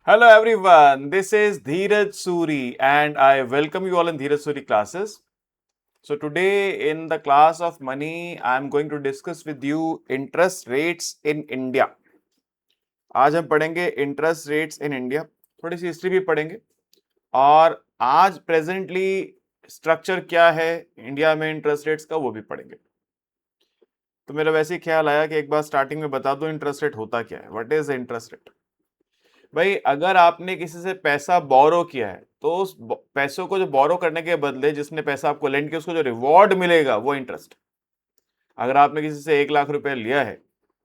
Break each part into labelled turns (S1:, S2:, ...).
S1: Hello everyone, this is Dheeraj Suri and I welcome you all in Dheeraj Suri classes. So today in the class of money, I am going to discuss with you interest rates in India. आज हम पढ़ेंगे interest rates in India, थोड़ी सी history भी पढ़ेंगे और आज presently structure क्या है इंडिया में इंटरेस्ट रेट्स का वो भी पढ़ेंगे। तो मेरा वैसे ही ख्याल आया कि एक बार स्टार्टिंग में बता दो इंटरेस्ट रेट होता क्या है, व्हाट इज इंटरेस्ट रेट। भाई अगर आपने किसी से पैसा बोरो किया है तो उस पैसों को जो बोरो करने के बदले जिसने पैसा आपको लेंड किया उसको जो रिवॉर्ड मिलेगा वो इंटरेस्ट। अगर आपने किसी से 1 लाख रुपए लिया है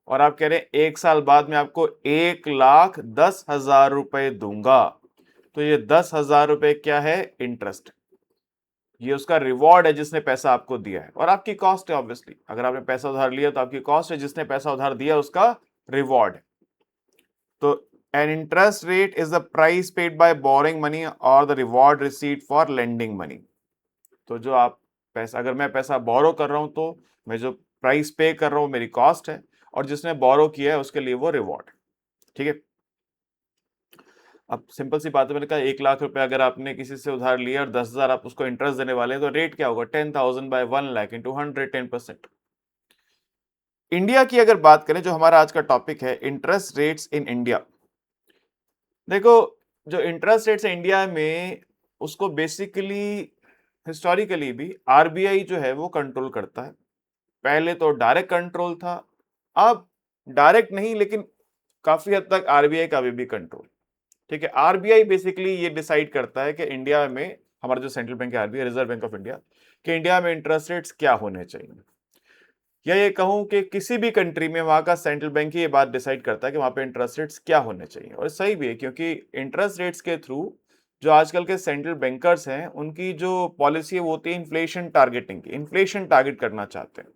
S1: और आप कह रहे हैं 1 साल बाद में आपको 1,10,000 रुपए दूंगा, तो ये 10,000 रुपए क्या है? इंटरेस्ट। ये उसका रिवॉर्ड है जिसने पैसा आपको दिया है और आपकी कॉस्ट है। ऑब्वियसली अगर आपने पैसा उधार लिया तो आपकी कॉस्ट है, जिसने पैसा उधार दिया उसका रिवॉर्ड है। तो an interest rate is the price paid by borrowing money or the reward received for lending money। तो जो आप पैसा, अगर मैं पैसा बोरो कर रहा हूं तो मैं जो प्राइस पे कर रहा हूं मेरी कॉस्ट है और जिसने बोरो किया है उसके लिए वो रिवॉर्ड। ठीक है, अब सिंपल सी बात है, मैंने कहा 1 लाख रुपए अगर आपने किसी से उधार लिया और 10,000 आप उसको इंटरेस्ट देने वाले हैं तो रेट क्या होगा? 10,000 बाय 1 लाख इंटू 110%। इंडिया की अगर बात करें, जो हमारा आज का टॉपिक है इंटरेस्ट रेट्स इन इंडिया, देखो जो इंटरेस्ट रेट्स है इंडिया में उसको बेसिकली हिस्टोरिकली भी आरबीआई जो है वो कंट्रोल करता है। पहले तो डायरेक्ट कंट्रोल था, अब डायरेक्ट नहीं लेकिन काफी हद तक आरबीआई का भी कंट्रोल। ठीक है, आरबीआई बेसिकली ये डिसाइड करता है कि इंडिया में, हमारा जो सेंट्रल बैंक है RBI, reserve bank of India, कि इंडिया में इंटरेस्ट रेट्स क्या होने चाहिए। या ये कहूं कि किसी भी कंट्री में वहां का सेंट्रल बैंक ही ये बात डिसाइड करता है कि वहां पे इंटरेस्ट रेट्स क्या होने चाहिए। और सही भी है, क्योंकि इंटरेस्ट रेट्स के थ्रू जो आजकल के सेंट्रल बैंकर्स हैं उनकी जो पॉलिसी है वो होती है इन्फ्लेशन टारगेटिंग की। इन्फ्लेशन टारगेट करना चाहते हैं।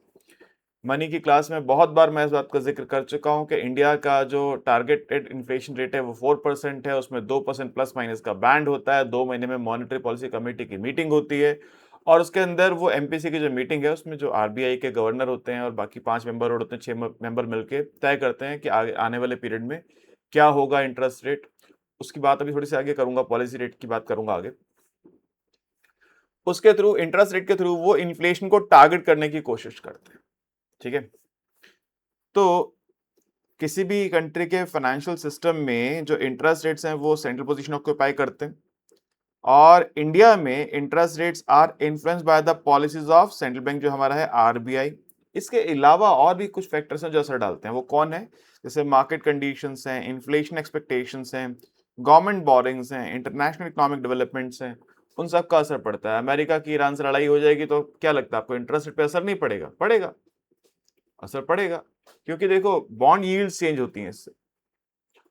S1: मनी की क्लास में बहुत बार मैं इस बात का जिक्र कर चुका हूं कि इंडिया का जो टारगेटेड इन्फ्लेशन रेट है वो 4% है। उसमें 2% प्लस माइनस का बैंड होता है। 2 महीने में मॉनेटरी पॉलिसी कमेटी की मीटिंग होती है और उसके अंदर वो एमपीसी की जो मीटिंग है उसमें जो आरबीआई के गवर्नर होते हैं और बाकी 5 मेंबर होते हैं, 6 मेंबर मिलकर तय करते हैं कि आगे आने वाले पीरियड में क्या होगा इंटरेस्ट रेट। उसकी बात अभी थोड़ी सी आगे करूंगा, पॉलिसी रेट की बात करूंगा आगे। उसके थ्रू, इंटरेस्ट रेट के थ्रू वो इन्फ्लेशन को टारगेट करने की कोशिश करते हैं। ठीक है, तो किसी भी कंट्री के फाइनेंशियल सिस्टम में जो इंटरेस्ट रेट्स हैं वो सेंट्रल पोजीशन ऑक्यूपाई करते हैं और इंडिया में interest rates are influenced by the policies of central bank जो हमारा है आरबीआई। इसके अलावा और भी कुछ फैक्टर्स हैं जो असर डालते हैं। वो कौन है? जैसे मार्केट कंडीशंस हैं, इन्फ्लेशन एक्सपेक्टेशंस हैं, गवर्नमेंट बोरिंग्स हैं, इंटरनेशनल इकोनॉमिक डेवलपमेंट्स हैं, उन सब का असर पड़ता है। अमेरिका की ईरान से लड़ाई हो जाएगी तो क्या लगता है आपको इंटरेस्ट रेट पे असर नहीं पड़ेगा? पड़ेगा, असर पड़ेगा, क्योंकि देखो बॉन्ड यील्ड्स चेंज होती हैं इससे।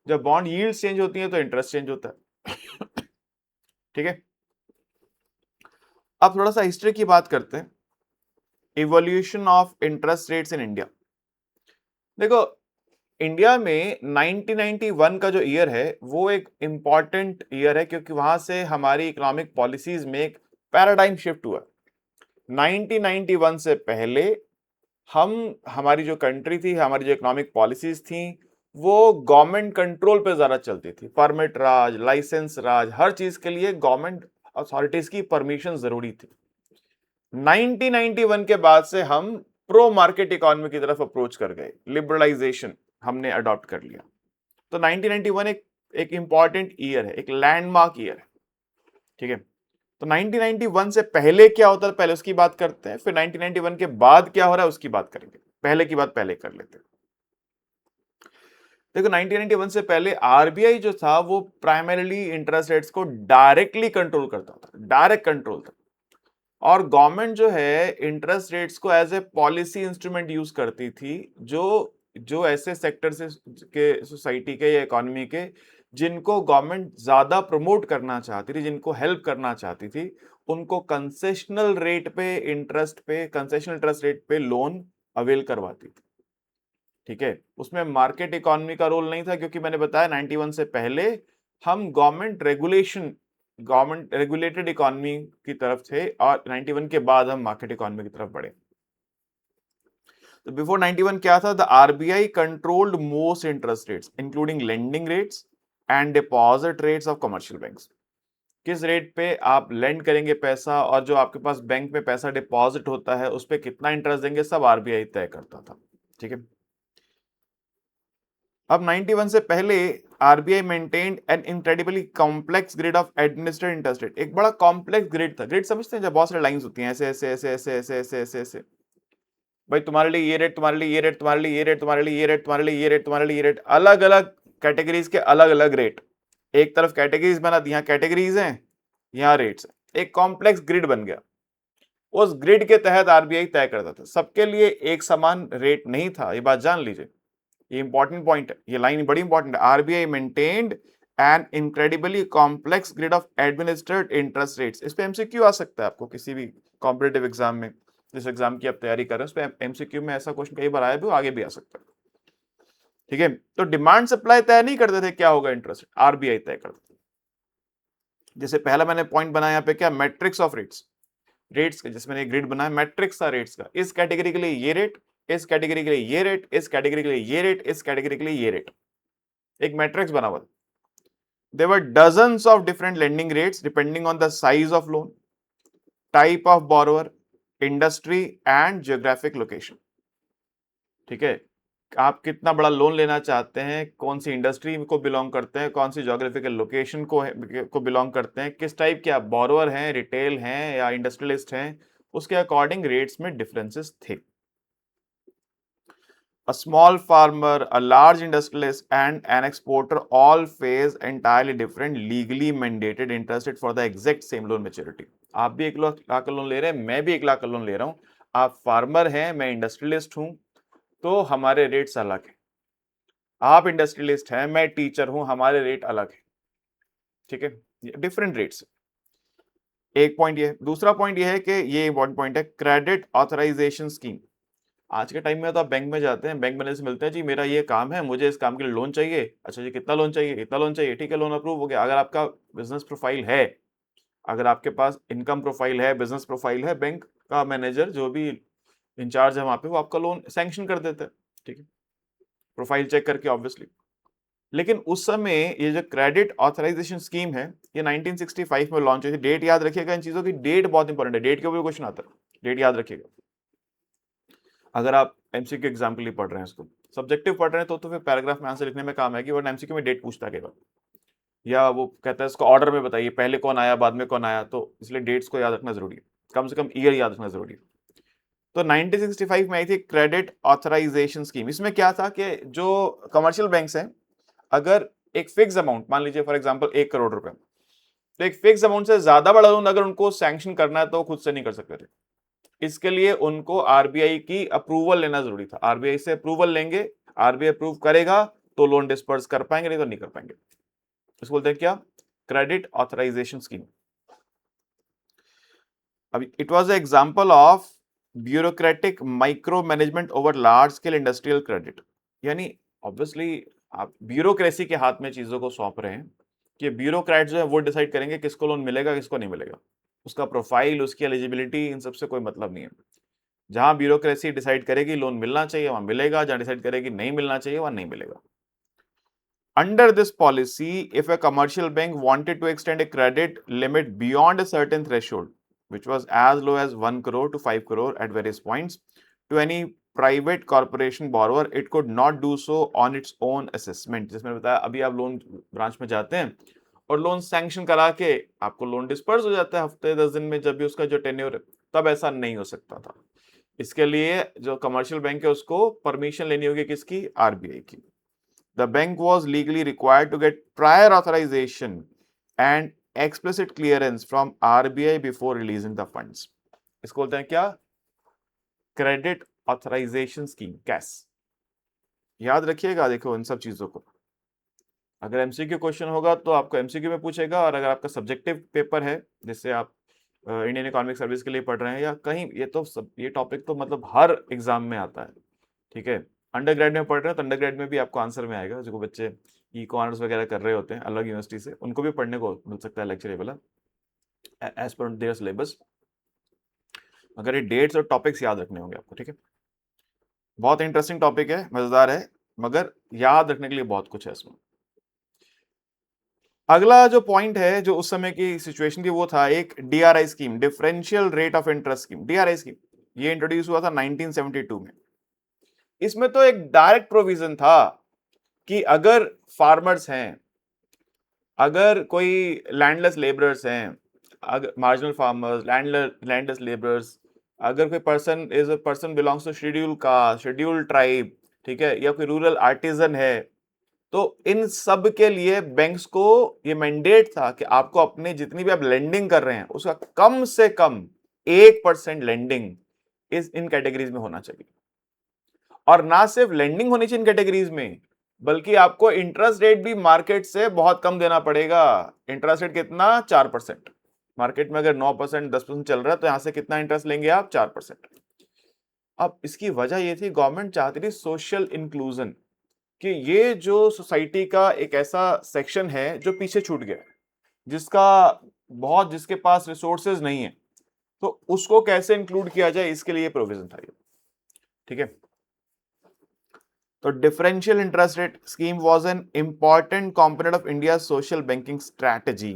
S1: जब बॉन्ड यील्ड्स चेंज होती हैं तो इंटरेस्ट चेंज होता है। ठीक है, अब थोड़ा सा हिस्ट्री की बात करते हैं। Evolution of interest rates in India. देखो इंडिया में 1991 का जो ईयर है वो एक इंपॉर्टेंट ईयर है, क्योंकि वहां से हमारी इकोनॉमिक पॉलिसीज में एक पैराडाइम शिफ्ट हुआ। 1991 से पहले हम, हमारी जो कंट्री थी, हमारी जो इकोनॉमिक पॉलिसीज थी वो गवर्नमेंट कंट्रोल पे ज्यादा चलती थी। परमिट राज, लाइसेंस राज, हर चीज के लिए गवर्नमेंट अथॉरिटीज की परमिशन जरूरी थी। 1991 के बाद से हम प्रो मार्केट इकोनॉमी की तरफ अप्रोच कर गए, लिबरलाइजेशन हमने अडॉप्ट कर लिया। तो 1991 एक इंपॉर्टेंट ईयर है, एक लैंडमार्क ईयर है। ठीक है, तो 1991 से पहले क्या होता है पहले उसकी बात करते हैं, फिर 1991 के बाद क्या हो रहा है उसकी बात करेंगे। पहले की बात पहले कर लेते हैं। देखो 1991 से पहले आरबीआई जो था वो प्राइमरीली इंटरेस्ट रेट्स को डायरेक्टली कंट्रोल करता था, डायरेक्ट कंट्रोल था। और गवर्नमेंट जो है इंटरेस्ट रेट्स को as a policy instrument use करती थी, जो जो ऐसे सेक्टर से के सोसाइटी के या इकोनॉमी के जिनको गवर्नमेंट ज्यादा प्रमोट करना चाहती थी, जिनको हेल्प करना चाहती थी, उनको कंसेशनल रेट पे इंटरेस्ट पे, कंसेशनल इंटरेस्ट रेट पे लोन अवेल करवाती थी। ठीक है, उसमें मार्केट इकोनॉमी का रोल नहीं था, क्योंकि मैंने बताया 91 से पहले हम गवर्नमेंट रेगुलेटेड इकोनॉमी की तरफ थे और 91 के बाद हम मार्केट इकोनॉमी की तरफ बढ़े। तो बिफोर 91 क्या था? The RBI controlled most interest rates including lending rates and deposit rates of commercial banks. किस रेट पे आप लेंड करेंगे पैसा और जो आपके पास बैंक में पैसा डिपॉजिट होता है उस पर कितना इंटरेस्ट देंगे, सब आरबीआई तय करता था। ठीक है। अब 91 से पहले RBI maintained N incredibly complex grid of administrated interest rate. एक बड़ा कॉम्प्लेक्स ग्रिड था। ग्रिड समझते हैं जब बहुत सारे लाइंस होती हैं ऐसे ऐसे ऐसे ऐसे ऐसे ऐसे ऐसे ऐसे, भाई तुम्हारे लिए ये रेट, तुम्हारे लिए ये रेट, तुम्हारे लिए ये रेट, तुम्हारे लिए ये रेट, तुम्हारे लिए ये रेट, तुम्हारे लिए ये रेट, अलग अलग कैटेगरीज के अलग अलग रेट। एक तरफ कैटेगरीज बना दी, यहाँ कैटेगरीज हैं, यहाँ रेट्स हैं, एक कॉम्प्लेक्स ग्रिड बन गया। उस ग्रिड के तहत आरबीआई तय करता था, सबके लिए एक समान रेट नहीं था, ये बात जान लीजिए, ये इंपॉर्टेंट पॉइंट है, ये लाइन बड़ी इंपॉर्टेंट है। RBI maintained N incredibly complex grid of administered interest rates. इस पे एमसीक्यू आ सकता है आपको किसी भी कॉम्पिटिटिव एग्जाम में, जिस एग्जाम की आप तैयारी कर रहे हैं उस पे एमसीक्यू में ऐसा क्वेश्चन कई बार आया भी, आगे भी आ सकता है। ठीक है। तो डिमांड सप्लाई तय नहीं करते थे क्या होगा इंटरेस्ट, आरबीआई तय करते थे। जैसे पहला मैंने पॉइंट बनाया यहाँ पे क्या, मैट्रिक्स ऑफ रेट्स, रेट्स का, जिसमें एक ग्रिड बनाया मैट्रिक्स था रेट्स का, इस कैटेगरी के लिए ये रेट, इस कैटेगरी के लिए ये रेट, इस कैटेगरी के लिए ये रेट, इस कैटेगरी के लिए ये रेट, एक मैट्रिक्स बना हुआ। There were dozens of different lending rates depending on the size of loan, type of borrower, industry and geographic location. ठीक है, आप कितना बड़ा लोन लेना चाहते हैं, कौन सी इंडस्ट्री को बिलोंग करते हैं, कौन सी ज्योग्राफिकल लोकेशन को बिलोंग करते हैं, किस टाइप के आप बोरोवर हैं, रिटेल हैं या इंडस्ट्रियलिस्ट हैं, उसके अकॉर्डिंग रेट्स में डिफरेंसेस थे। A small farmer, a large industrialist, and an exporter all face entirely different legally mandated interest rate for the exact same loan maturity. आप भी 1 लाख का लोन ले रहे हैं, मैं भी 1 लाख का लोन ले रहा हूं, आप फार्मर हैं, मैं इंडस्ट्रियलिस्ट हूं, तो हमारे रेट्स अलग हैं। आप इंडस्ट्रियलिस्ट हैं, मैं टीचर हूं, हमारे रेट अलग है। ठीक है, डिफरेंट रेट्स। एक पॉइंट ये है। दूसरा पॉइंट ये है कि ये इंपॉर्टेंट पॉइंट है, क्रेडिट ऑथराइजेशन स्कीम। आज के टाइम में तो आप बैंक में जाते हैं, बैंक मैनेजर से मिलते हैं, जी मेरा ये काम है, मुझे इस काम के लिए लोन चाहिए। अच्छा जी, कितना लोन चाहिए, इतना लोन चाहिए, ठीक है, लोन अप्रूव हो गया। अगर आपका बिजनेस प्रोफाइल है, अगर आपके पास इनकम प्रोफाइल है, बिजनेस प्रोफाइल है, बैंक का मैनेजर जो भी इंचार्ज है वहां पे, वो आपका लोन सैंक्शन कर देता है। ठीक है, प्रोफाइल चेक करके ऑब्वियसली। लेकिन उस समय ये जो क्रेडिट ऑथराइजेशन स्कीम है, ये 1965 में लॉन्च हुई थी। डेट याद रखिएगा, इन चीजों की डेट बहुत इंपॉर्टेंट है, डेट के ऊपर क्वेश्चन आता है, डेट याद रखिएगा। अगर आप एमसीक्यू एग्जाम के लिए पढ़ रहे हैं, इसको सब्जेक्टिव पढ़ रहे हैं तो फिर पैराग्राफ में आंसर लिखने में काम आएगी, वरना एमसीक्यू में डेट पूछता है, या वो कहता है इसको ऑर्डर में बताइए, पहले कौन आया बाद में कौन आया, तो इसलिए डेट्स को याद रखना जरूरी है, कम से कम ईयर याद रखना जरूरी है। तो 1965 में आई थी क्रेडिट ऑथराइजेशन स्कीम। इसमें क्या था कि जो कमर्शियल बैंक्स हैं, अगर एक फिक्स अमाउंट, मान लीजिए फॉर एग्जांपल 1 करोड़ रुपए, तो एक फिक्स अमाउंट से ज्यादा बड़ा लोन अगर उनको सैंक्शन करना है तो खुद से नहीं कर सकते थे। इसके लिए उनको आरबीआई की अप्रूवल लेना जरूरी था। आरबीआई से अप्रूवल लेंगे, आरबीआई अप्रूव करेगा तो लोन डिस्पर्स कर पाएंगे, नहीं तो नहीं कर पाएंगे। इसको बोलते हैं क्या, क्रेडिट ऑथराइजेशन स्कीम। अब it was an example of bureaucratic micro management over large scale industrial credit. यानी ऑब्वियसली आप ब्यूरोक्रेसी के हाथ में चीजों को सौंप रहे हैं कि ब्यूरोक्रेट जो है वो डिसाइड करेंगे किसको लोन मिलेगा किसको नहीं मिलेगा, उसका प्रोफाइल, उसकी एलिजिबिलिटी, इन सबसे कोई मतलब नहीं है। जहां ब्यूरोक्रेसी डिसाइड करेगी लोन मिलना चाहिए वहां मिलेगा, जहां डिसाइड करेगी नहीं मिलना चाहिए वहां नहीं मिलेगा। Under this policy, if a commercial bank wanted to extend a credit limit beyond a certain threshold, which was as low as 1 crore to 5 crore at various points, to any private corporation borrower, it could not do so on its own assessment. जिसमें बताया अभी आप loan branch में जाते हैं और loan sanction करा के आपको लोन डिस्पर्स हो जाता है हफ्ते 10 दिन में, जब भी उसका जो टेन्योर है, तब ऐसा नहीं हो सकता था। इसके लिए जो कमर्शियल बैंक है उसको परमिशन लेनी होगी किसकी, आरबीआई की। The bank was legally required to get prior authorization and explicit clearance from RBI before releasing the funds. इसको बोलते हैं क्या, क्रेडिट ऑथराइजेशन स्कीम, कैस। याद रखिएगा, देखो इन सब चीजों को, अगर एमसीक्यू क्वेश्चन होगा तो आपको एमसीक्यू में पूछेगा, और अगर आपका सब्जेक्टिव पेपर है जिससे आप इंडियन इकोनॉमिक सर्विस के लिए पढ़ रहे हैं या कहीं, ये टॉपिक तो मतलब हर एग्जाम में आता है। ठीक है, अंडर ग्रेड में पढ़ रहे हैं तो अंडर ग्रेड में भी आपको आंसर में आएगा। जो बच्चे ई कॉमर्स वगैरह कर रहे होते हैं अलग यूनिवर्सिटी से, उनको भी पढ़ने को मिल सकता है लेक्चरेबल एज पर देयर सिलेबस। अगर ये डेट्स और टॉपिक्स याद रखने होंगे आपको। ठीक है, बहुत इंटरेस्टिंग टॉपिक है, मजेदार है, मगर याद रखने के लिए बहुत कुछ है इसमें। अगला जो पॉइंट है जो उस समय की सिचुएशन थी वो था एक DRI scheme, differential rate of interest scheme, DRI scheme. ये इंट्रोड्यूस हुआ था 1972 में। इसमें तो एक डायरेक्ट प्रोविजन था कि अगर फार्मर्स हैं, अगर कोई लैंडलेस लेबरर्स हैं, अगर मार्जिनल फार्मर्स, लैंडलेस लेबरर्स, अगर कोई person is a person belongs to schedule caste, schedule tribe, ठीक है, या कोई रूरल आर्टिजन है, तो इन सब के लिए बैंक्स को ये मैंडेट था कि आपको अपने जितनी भी आप लेंडिंग कर रहे हैं उसका कम से कम 1% लेंडिंग इस इन कैटेगरीज में होना चाहिए। और ना सिर्फ लेंडिंग होनी चाहिए इन कैटेगरीज में, बल्कि आपको इंटरेस्ट रेट भी मार्केट से बहुत कम देना पड़ेगा। इंटरेस्ट रेट कितना? 4%। मार्केट में अगर 9%, 10% चल रहा है तो यहां से कितना इंटरेस्ट लेंगे आप? 4%। अब इसकी वजह यह थी, गवर्नमेंट चाहती थी सोशल इंक्लूजन, कि ये जो सोसाइटी का एक ऐसा सेक्शन है जो पीछे छूट गया है, जिसके पास रिसोर्सेज नहीं है, तो उसको कैसे इंक्लूड किया जाए, इसके लिए प्रोविजन था ये। ठीक है, तो differential interest rate scheme was an important component of India social banking strategy.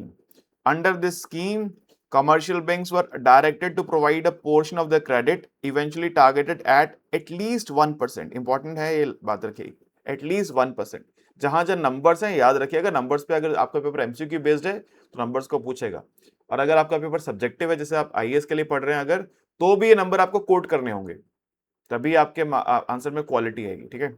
S1: Under this scheme, commercial banks were directed to provide a portion of the credit eventually targeted at least 1%। Important है ये बात रखिए, at least 1%। जहां जहां numbers हैं याद रखिएगा, numbers पे अगर आपका पेपर एमसीक्यू बेस्ड है तो नंबर्स को पूछेगा, और अगर आपका पेपर सब्जेक्टिव है, जैसे आप आईएएस के लिए पढ़ रहे हैं अगर, तो भी ये नंबर आपको कोट करने होंगे, तभी आपके आंसर में क्वालिटी आएगी। ठीक है,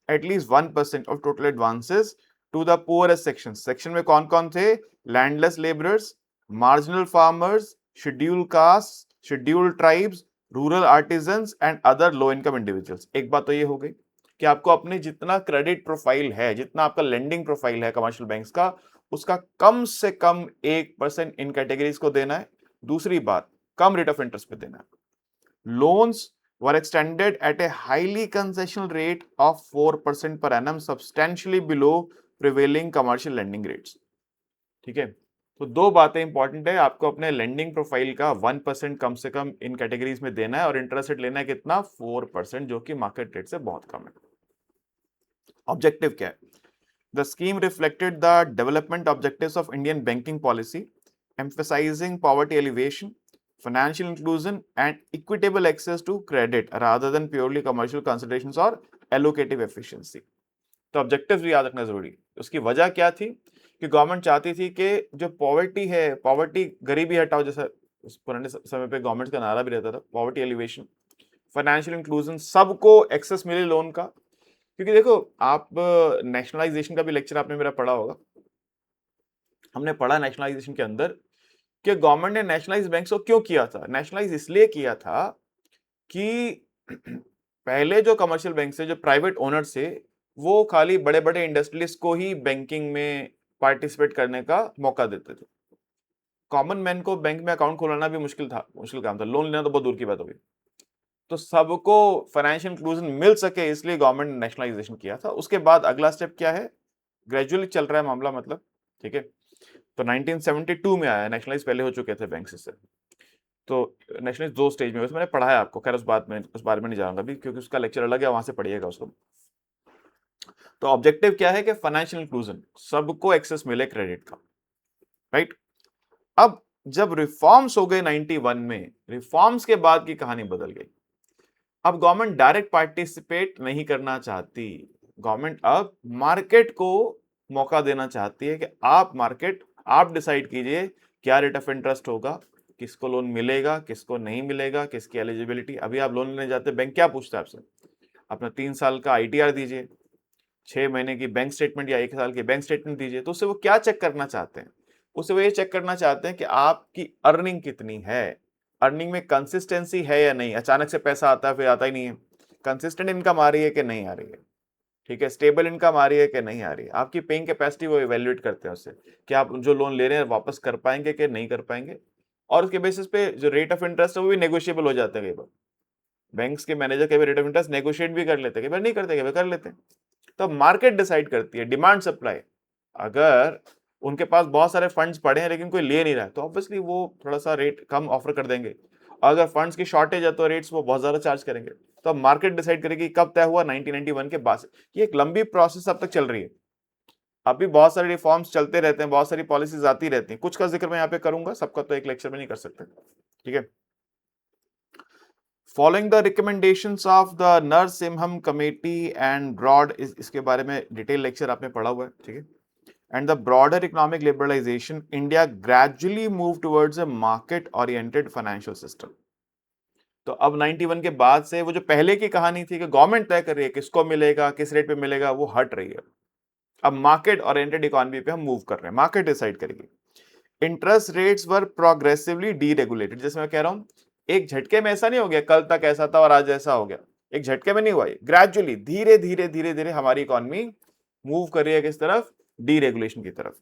S1: at least 1% of total advances to the poorest section. Section में कौन कौन थे? Landless labourers, marginal farmers, schedule caste, schedule tribes, rural artisans and other low income individuals. एक बात तो ये हो गई कि आपको अपने जितना क्रेडिट प्रोफाइल है, जितना आपका लेंडिंग प्रोफाइल है कमर्शियल बैंक्स का, उसका कम से कम 1% इन कैटेगरीज को देना है। दूसरी बात, कम रेट ऑफ इंटरेस्ट पे देना है। Loans were extended at a highly concessional rate of 4% per annum, substantially below prevailing commercial lending rates। ठीक है, तो दो बातें इंपॉर्टेंट है, आपको अपने लेंडिंग प्रोफाइल का 1% कम से कम इन कैटेगरीज में देना है, और इंटरेस्ट रेट लेना है कितना? 4%, जो कि मार्केट रेट से बहुत कम है। ऑब्जेक्टिव क्या है? The scheme reflected the development objectives of Indian banking policy, emphasizing poverty alleviation, financial inclusion and equitable access to credit rather than purely commercial considerations or allocative efficiency। तो objectives भी याद रखना जरूरी। उसकी वजह क्या थी कि गवर्नमेंट चाहती थी कि जो पॉवर्टी है, पॉवर्टी, गरीबी हटाओ, जैसा उस पुराने समय पे गवर्नमेंट का नारा भी रहता था, पॉवर्टी एलिवेशन, फाइनेंशियल इंक्लूजन, सबको एक्सेस मिले लोन का। क्योंकि देखो, आप नेशनलाइजेशन का भी लेक्चर आपने मेरा पढ़ा होगा, हमने पढ़ा नेशनलाइजेशन के अंदर कि गवर्नमेंट ने नेशनलाइज बैंक्स को क्यों किया था। नेशनलाइज इसलिए किया था कि पहले जो कमर्शियल बैंक से, जो प्राइवेट ओनर से, वो खाली बड़े बड़े इंडस्ट्रियलिस्ट को ही बैंकिंग में पार्टिसिपेट करने का मौका देते थे। कॉमन मैन को बैंक में अकाउंट खोलाना भी मुश्किल काम था, लोन लेना तो बहुत दूर की बात होगी। तो सबको फाइनेंशियल इंक्लूजन मिल सके, इसलिए गवर्नमेंट ने नेशनलाइजेशन किया था। उसके बाद अगला स्टेप क्या है? ग्रेजुअली चल रहा है मामला, मतलब, ठीक है। तो 1972 में आया, नेशनलाइज पहले हो चुके थे बैंक से। तो नेशनलाइज दो स्टेज में, वैसे मैंने पढ़ा है आपको, खैर उस बारे में नहीं जाऊंगा अभी, क्योंकि उसका लेक्चर अलग है, वहां से पढ़िएगा उसको। तो ऑब्जेक्टिव क्या है कि फाइनेंशियल इंक्लूजन, सबको एक्सेस मिले क्रेडिट का, राइट। अब जब रिफॉर्म्स हो गए 91 में, रिफॉर्म्स के बाद की कहानी बदल गई। अब गवर्नमेंट डायरेक्ट पार्टिसिपेट नहीं करना चाहती, गवर्नमेंट अब मार्केट को मौका देना चाहती है कि आप डिसाइड कीजिए क्या रेट ऑफ इंटरेस्ट होगा, किसको लोन मिलेगा, किसको नहीं मिलेगा, किसकी एलिजिबिलिटी। अभी आप लोन लेने जाते, बैंक क्या पूछता है आपसे? अपना 3 साल का आईटीआर दीजिए, 6 महीने की बैंक स्टेटमेंट या 1 साल की बैंक स्टेटमेंट दीजिए। तो उससे वो क्या चेक करना चाहते हैं? उससे वो ये चेक करना चाहते हैं कि आपकी अर्निंग कितनी है, अर्निंग में कंसिस्टेंसी है या नहीं, अचानक से पैसा आता है फिर आता ही नहीं है, कंसिस्टेंट इनकम आ रही है कि नहीं आ रही है, ठीक है, स्टेबल इनकम आ रही है कि नहीं आ रही है, आपकी पेइंग कैपेसिटी वो इवैल्यूएट करते हैं उससे, कि आप जो लोन ले रहे हैं वापस कर पाएंगे कि नहीं कर पाएंगे। और उसके बेसिस पे जो रेट ऑफ इंटरेस्ट है वो भी नेगोशिएबल हो जाता है कई बार। बैंक्स के मैनेजर कई बार रेट ऑफ इंटरेस्ट नेगोशिएट भी कर लेते हैं, कई बार नहीं करते, कई बार कर लेते हैं। तो मार्केट डिसाइड करती है, डिमांड सप्लाई। अगर उनके पास बहुत सारे फंड्स पड़े हैं लेकिन कोई ले नहीं रहा है, तो ऑब्वियसली वो थोड़ा सा रेट कम ऑफर कर देंगे। अगर फंड्स की शॉर्टेज है तो रेट्स वो बहुत ज्यादा चार्ज करेंगे। तो अब मार्केट डिसाइड करेगी। कब तय हुआ? 1991 के बाद। ये एक लंबी प्रोसेस अब तक चल रही है। अभी बहुत सारे रिफॉर्म्स चलते रहते हैं, बहुत सारी पॉलिसीज आती रहती हैं, कुछ का जिक्र मैं यहाँ पे करूंगा, सबका तो एक लेक्चर में नहीं कर सकते, ठीक है। Following the recommendations of the Narasimham committee and broad, इसके बारे में डिटेल लेक्चर आपने पढ़ा हुआ है, ठीक है। And the broader economic liberalisation, India gradually move towards a market oriented financial system. तो अब 91 के बाद से वो जो पहले की कहानी थी कि गवर्नमेंट तय कर रही है किसको मिलेगा, किस रेट पे मिलेगा, वो हट रही है। अब मार्केट ओरिएंटेड इकोनॉमी पे हम मूव कर रहे हैं, मार्केट डिसाइड करेगी। इंटरेस्ट रेट्स वर प्रोग्रेसिवली डीरेगुलेटेड, जैसे मैं कह रहा हूं एक झटके में ऐसा नहीं हो गया, कल तक ऐसा था और आज ऐसा हो गया, एक झटके में नहीं हुआ, ग्रेजुअली धीरे धीरे धीरे धीरे हमारी इकोनॉमी मूव कर रही है किस तरफ, डीरेगुलेशन की तरफ।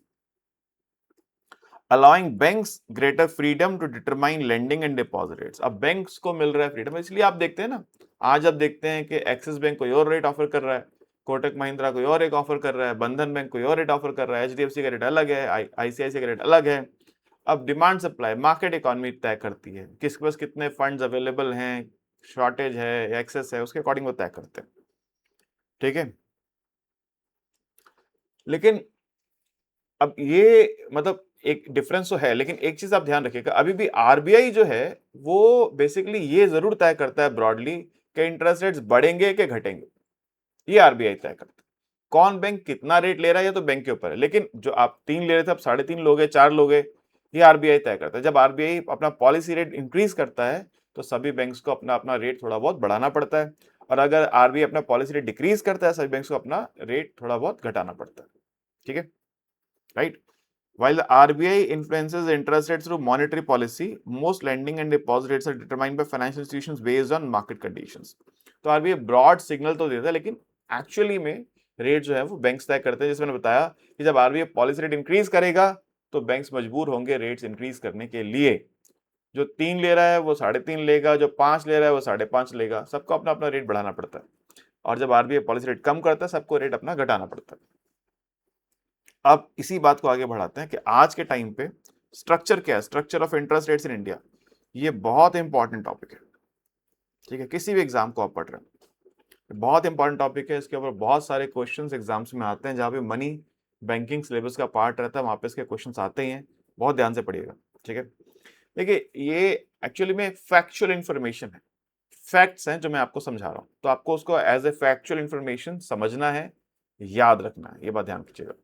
S1: Allowing banks greater freedom to determine lending and deposit rates, अब बैंक्स को मिल रहा है फ्रीडम, इसलिए आप देखते हैं ना, आज आप देखते हैं कि एक्सिस बैंक कोई और रेट ऑफर कर रहा है, कोटक महिंद्रा कोई और एक ऑफर कर रहा है, बंधन बैंक कोई और रेट ऑफर कर रहा है, एचडीएफसी का रेट अलग है, आईसीआईसी का रेट अलग है। अब डिमांड सप्लाई मार्केट इकोनॉमी तय करती है, किसके पास कितने फंड्स अवेलेबल हैं, शॉर्टेज है, एक्सेस है, उसके अकॉर्डिंग वो तय करते हैं, ठीक है। लेकिन अब ये मतलब एक डिफरेंस तो है, लेकिन एक चीज आप ध्यान रखिएगा, अभी भी आरबीआई जो है वो बेसिकली ये जरूर तय करता है ब्रॉडली कि इंटरेस्ट रेट्स बढ़ेंगे कि घटेंगे, ये आरबीआई तय करता है। कौन बैंक कितना रेट ले रहा है ये तो बैंक के ऊपर है, लेकिन जो आप 3 ले रहे थे अब 3.5 लोगे, 4 लोगे, ये आरबीआई तय करता है। जब आरबीआई अपना पॉलिसी रेट इंक्रीज करता है तो सभी बैंक्स को अपना अपना रेट थोड़ा बहुत बढ़ाना पड़ता है, और अगर आरबीआई अपना पॉलिसी रेट डिक्रीज करता है सभी बैंक्स को अपना रेट थोड़ा बहुत घटाना पड़ता है, ठीक है, right. While the RBI influences interest rates through monetary policy, most lending and deposit rates are determined by financial institutions based on market conditions. तो RBI ब्रॉड सिग्नल तो देता है, लेकिन एक्चुअली में रेट जो है वो बैंक्स तय करते हैं। जैसे मैंने बताया कि जब आरबीआई पॉलिसी रेट इंक्रीज करेगा तो बैंक्स मजबूर होंगे रेट्स इंक्रीज करने के लिए। जो 3 ले रहा है वो 3.5 लेगा, जो 5 ले रहा है वो 5.5 लेगा, सबको अपना अपना रेट बढ़ाना पड़ता है। और जब आरबीआई पॉलिसी रेट कम करता है सबको रेट अपना घटाना पड़ता है। अब इसी बात को आगे बढ़ाते हैं कि आज के टाइम पे स्ट्रक्चर क्या है, structure of interest rates in India, ये बहुत इंपॉर्टेंट टॉपिक है, ठीक है। किसी भी एग्जाम को आप पढ़ रहे हैं, बहुत इंपॉर्टेंट टॉपिक है, इसके ऊपर बहुत सारे क्वेश्चंस एग्जाम्स में आते हैं, जहाँ पे मनी बैंकिंग सिलेबस का पार्ट रहता है वहां पे इसके क्वेश्चंस आते ही हैं, बहुत ध्यान से पढ़िएगा, ठीक है। देखिए ये एक्चुअली में फैक्चुअल इंफॉर्मेशन है, फैक्ट्स हैं जो मैं आपको समझा रहा हूं, तो आपको उसको एज ए फैक्चुअल इंफॉर्मेशन समझना है, याद रखना है, ये बात ध्यान कीजिएगा।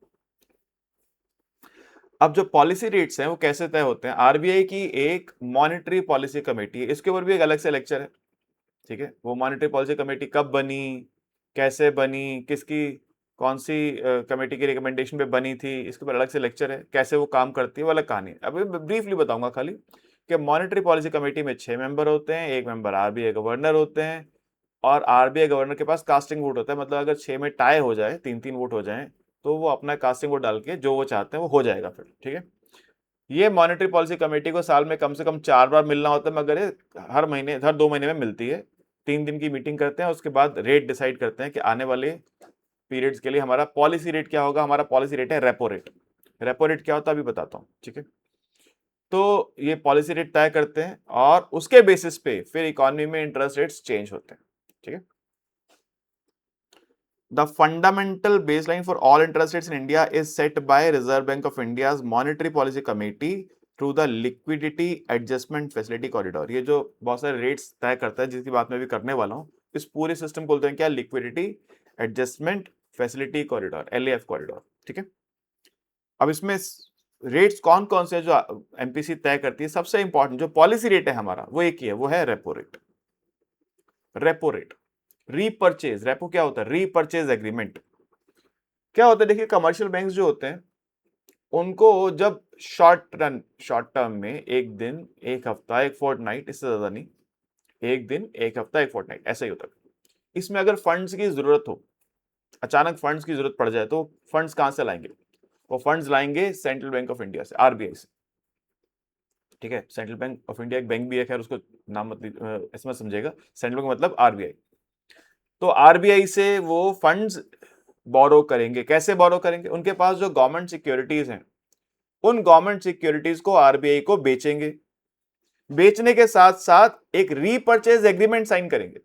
S1: अब जो पॉलिसी रेट्स हैं वो कैसे तय होते हैं, आरबीआई की एक मॉनेटरी पॉलिसी कमेटी है, इसके ऊपर भी एक अलग से लेक्चर है, ठीक है। वो मॉनेटरी पॉलिसी कमेटी कब बनी, कैसे बनी, किसकी कौन सी कमेटी की रिकमेंडेशन पे बनी थी, इसके ऊपर अलग से लेक्चर है, कैसे वो काम करती है वो अलग कहानी है। अभी ब्रीफली बताऊंगा खाली कि मॉनेटरी पॉलिसी कमेटी में 6 मेंबर होते हैं, एक मेंबर आरबीआई गवर्नर होते हैं, और आरबीआई गवर्नर के पास कास्टिंग वोट होता है, मतलब अगर 6 में टाई हो जाए, 3-3 वोट हो जाए, तो वो अपना कास्टिंग वोट डाल के जो वो चाहते हैं वो हो जाएगा फिर, ठीक है। ये मॉनेटरी पॉलिसी कमेटी को साल में कम से कम 4 बार मिलना होता है, मगर ये हर महीने, हर 2 महीने में मिलती है। 3 दिन की मीटिंग करते हैं, उसके बाद रेट डिसाइड करते हैं कि आने वाले पीरियड्स के लिए हमारा पॉलिसी रेट क्या होगा। हमारा पॉलिसी रेट है रेपो रेट। रेपो रेट क्या होता है अभी बताता हूँ, ठीक है। तो ये पॉलिसी रेट तय करते हैं और उसके बेसिस पे फिर इकोनॉमी में इंटरेस्ट रेट्स चेंज होते हैं, ठीक है। The fundamental baseline for all interest rates in India is set by Reserve Bank of India's Monetary Policy Committee through the Liquidity Adjustment Facility Corridor। ये जो बहुत सारे रेट्स तय करता है, जिसकी बात मैं भी करने वाला हूँ, इस पूरे सिस्टम को बोलते हैं क्या, liquidity adjustment facility corridor, LAF corridor, ठीक है। अब इसमें रेट्स कौन कौन से जो एमपीसी तय करती है, सबसे इंपॉर्टेंट जो पॉलिसी रेट है हमारा वो एक ही है, वो है repo rate. Repo rate, repurchase, repo क्या होता है, रीपर्चेज एग्रीमेंट। क्या होता है, देखिए कमर्शियल बैंक्स जो होते हैं उनको जब शॉर्ट टर्म में एक दिन, एक हफ्ता, एक फोर्टनाइट, इससे ज्यादा नहीं, एक दिन, एक हफ्ता, एक फोर्टनाइट, ऐसा ही होता है। इसमें अगर फंड्स की जरूरत हो, अचानक फंड्स की जरूरत पड़ जाए, तो फंड्स कहां से लाएंगे, वो फंड्स लाएंगे सेंट्रल बैंक ऑफ इंडिया से, आरबीआई से, ठीक है। सेंट्रल बैंक ऑफ इंडिया एक बैंक भी है, खैर उसको नाम मतलब इसमें समझेगा, सेंट्रल बैंक मतलब आरबीआई। तो आरबीआई से वो फंड्स बोरो करेंगे। कैसे बोरो करेंगे, उनके पास जो गवर्नमेंट सिक्योरिटीज हैं उन गवर्नमेंट सिक्योरिटीज को आरबीआई को बेचेंगे। बेचने के साथ साथ एक रीपर्चेज एग्रीमेंट साइन करेंगे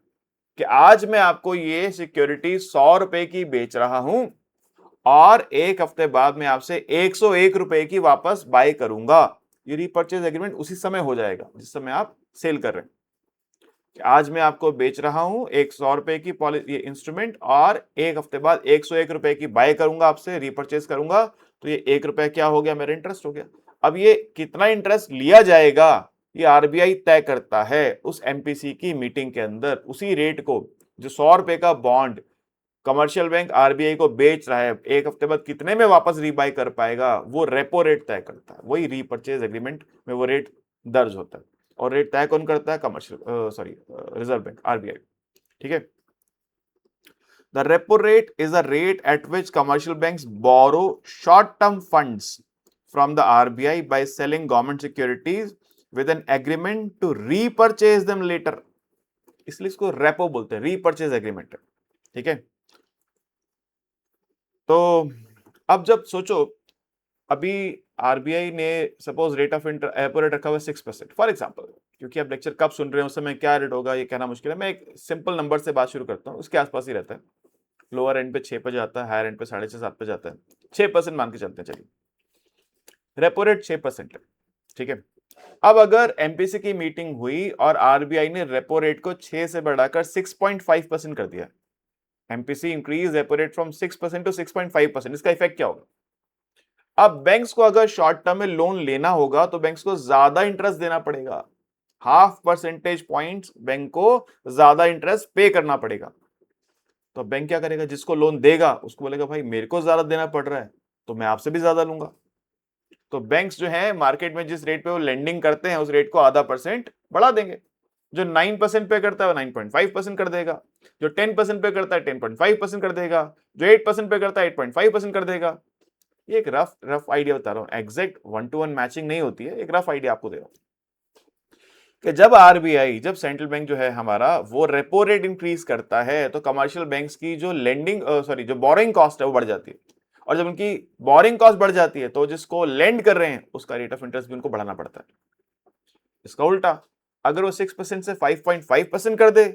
S1: कि आज मैं आपको ये सिक्योरिटी 100 रुपए की बेच रहा हूं और एक हफ्ते बाद मैं आपसे 101 रुपए की वापस बाय करूंगा। ये रीपर्चेज एग्रीमेंट उसी समय हो जाएगा जिस समय आप सेल कर रहे हैं। आज मैं आपको बेच रहा हूं 100 रुपए की ये इंस्ट्रूमेंट, और एक हफ्ते बाद 101 रुपए की बाय करूंगा, आपसे रीपर्चेज करूंगा, तो ये 1 रुपया क्या हो गया, मेरा इंटरेस्ट हो गया। अब ये कितना इंटरेस्ट लिया जाएगा ये आरबीआई तय करता है उस एमपीसी की मीटिंग के अंदर। उसी रेट को, जो 100 रुपए का बॉन्ड कमर्शियल बैंक आरबीआई को बेच रहा है, एक हफ्ते बाद कितने में वापस रीबाय कर पाएगा, वो रेपो रेट तय करता है। वही रीपर्चेज एग्रीमेंट में वो रेट दर्ज होता है। और रेट तय कौन करता है? Reserve bank, RBI. ठीक है। The repo rate is the rate at which commercial banks borrow short term funds from the RBI by selling government securities with an agreement to repurchase them later. इसलिए इसको repo बोलते हैं, repurchase agreement. ठीक है। तो अब जब सोचो, अभी आरबीआई ने suppose rate of repo rate रखा हुआ 6% फॉर एग्जांपल, क्योंकि आप लेक्चर कब सुन रहे हैं उस समय क्या रेट होगा ये कहना मुश्किल है। मैं एक सिंपल नंबर से बात शुरू करता हूँ, उसके आसपास ही रहता है। लोअर एंड पे 6 पे जाता है, हायर एंड पे 6.5-7 पे जाता है। 6% मान के चलते हैं, चलिए रेपो रेट 6% है। ठीक है। अब अगर एमपीसी की मीटिंग हुई और आरबीआई ने रेपो रेट को 6 से बढ़ाकर 6.5% कर दिया, MPC increase repo rate from 6% to 6.5%, इसका इफेक्ट क्या होगा? अब बैंक्स को अगर शॉर्ट टर्म में लोन लेना होगा तो बैंक्स को ज्यादा इंटरेस्ट देना पड़ेगा। 0.5% बैंक को ज्यादा इंटरेस्ट पे करना पड़ेगा। तो बैंक क्या करेगा? जिसको लोन देगा उसको बोलेगा भाई मेरे को ज्यादा देना पड़ रहा है तो मैं आपसे भी ज्यादा लूंगा। तो बैंक्स जो है मार्केट में जिस रेट पे वो लेंडिंग करते हैं उस रेट को आधा % बढ़ा देंगे। जो 9% पे करता है वो 9.5% कर देगा, जो 10% पे करता है 10.5% कर देगा, जो 8% पे करता है 8.5% कर देगा। ये एक रफ आइडिया बता रहा हूं, एग्जैक्ट 1-to-1 मैचिंग नहीं होती है, एक रफ आइडिया आपको दे रहा हूं कि जब आरबीआई, जब सेंट्रल बैंक जो है हमारा, वो रेपो रेट इंक्रीज करता है तो कमर्शियल बैंक्स की जो जो बोरिंग कॉस्ट है वो बढ़ जाती है। और जब उनकी बोरिंग कॉस्ट बढ़ जाती है तो जिसको लेंड कर रहे हैं उसका रेट ऑफ इंटरेस्ट भी उनको बढ़ाना पड़ता है। इसका उल्टा, अगर वो 6% से 5.5% कर दे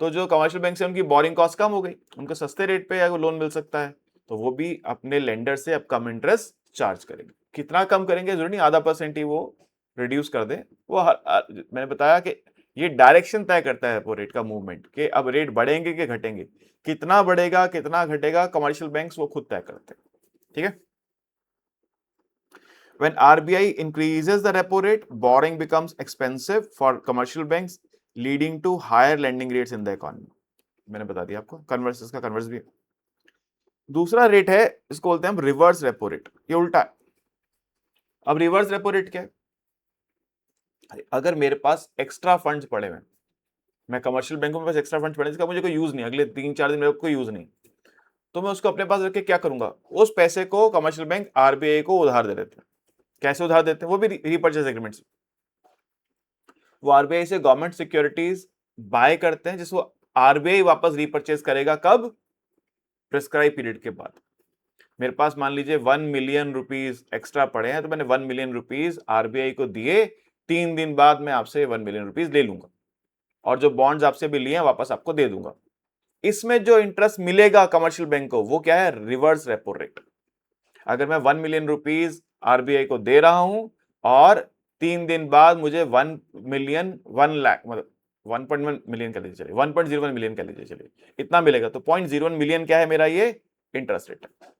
S1: तो जो कमर्शियल बैंक से उनकी बोरिंग कॉस्ट कम हो गई, उनको सस्ते रेट पे लोन मिल सकता है, तो वो भी अपने लेंडर से अब कम इंटरेस्ट चार्ज करेंगे। कितना कम करेंगे जरूरी नहीं, आधा % ही वो रिड्यूस कर दे। वो मैंने बताया कि ये डायरेक्शन तय करता है वो रेट का मूवमेंट, कि अब रेट बढ़ेंगे कि घटेंगे, कितना बढ़ेगा कितना घटेगा कमर्शियल बैंक्स वो खुद तय करते हैं। ठीक है। When RBI increases the repo rate, borrowing becomes expensive for commercial banks, leading to higher lending rates in the economy. मैंने बता दिया आपको, कन्वर्स, इसका कन्वर्स भी है। दूसरा रेट है, इसको बोलते हैं हम रिवर्स रेपो रेट, ये उल्टा है। अब रिवर्स रेपो रेट क्या है? अगर मेरे पास एक्स्ट्रा फंड्स पड़े हुए, मैं कमर्शियल बैंकों में पास एक्स्ट्रा फंड्स पड़े जिसका मुझे कोई यूज नहीं, अगले 3-4 दिन मेरे को कोई यूज नहीं, तो मैं उसको अपने पास रख के क्या करूंगा? उस पैसे को कमर्शियल बैंक आरबीआई को उधार दे देते हैं। कैसे उधार देते हैं? वो भी रीपर्चेज एग्रीमेंट से। वो आरबीआई से गवर्नमेंट सिक्योरिटीज बाय करते हैं जिसको आरबीआई वापस रीपर्चेज करेगा। कब? प्रिस्क्राइब पीरियड के बाद। मेरे पास मान लीजिए 1 मिलियन रुपीज एक्स्ट्रा पड़े हैं, तो मैंने 1 मिलियन रुपीज आरबीआई को दिए, 3 दिन बाद मैं आपसे 1 मिलियन रुपीज ले लूंगा और जो बॉन्ड्स आपसे भी लिए हैं वापस आपको दे दूंगा। इसमें जो इंटरेस्ट मिलेगा कमर्शियल बैंक को वो क्या है? Reverse repo rate. अगर मैं 1 मिलियन रुपीज आरबीआई को दे रहा हूं और 3 दिन बाद मुझे 1 मिलियन 1 लाख मतलब 1.1 मिलियन कह लीजिए, चलिए 1.01 मिलियन कह लीजिए, चलिए इतना मिलेगा, तो 0.01 मिलियन क्या है मेरा? ये इंटरेस्ट रेट है।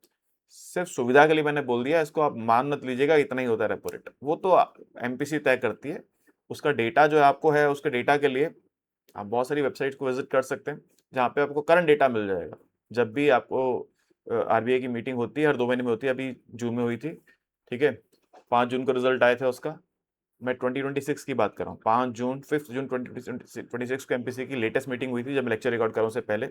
S1: सिर्फ सुविधा के लिए मैंने बोल दिया, इसको आप मान मत लीजिएगा इतना ही होता है रेपो रेट, वो तो एमपीसी तय करती है। उसका डेटा जो आपको है, उसके डेटा के लिए आप बहुत सारी वेबसाइट को विजिट कर सकते हैं जहाँ पे आपको करंट डेटा मिल जाएगा। जब भी आपको आरबीआई की मीटिंग होती है, हर 2 महीने में होती है, अभी जून में हुई थी। ठीक है। 5 जून को रिजल्ट आए थे उसका, मैं 2026 की बात कर रहा हूँ। 5 जून 5 जून 2026 को एमपीसी की लेटेस्ट मीटिंग हुई थी जब मैं लेक्चर रिकॉर्ड कर रहा हूँ उससे पहले।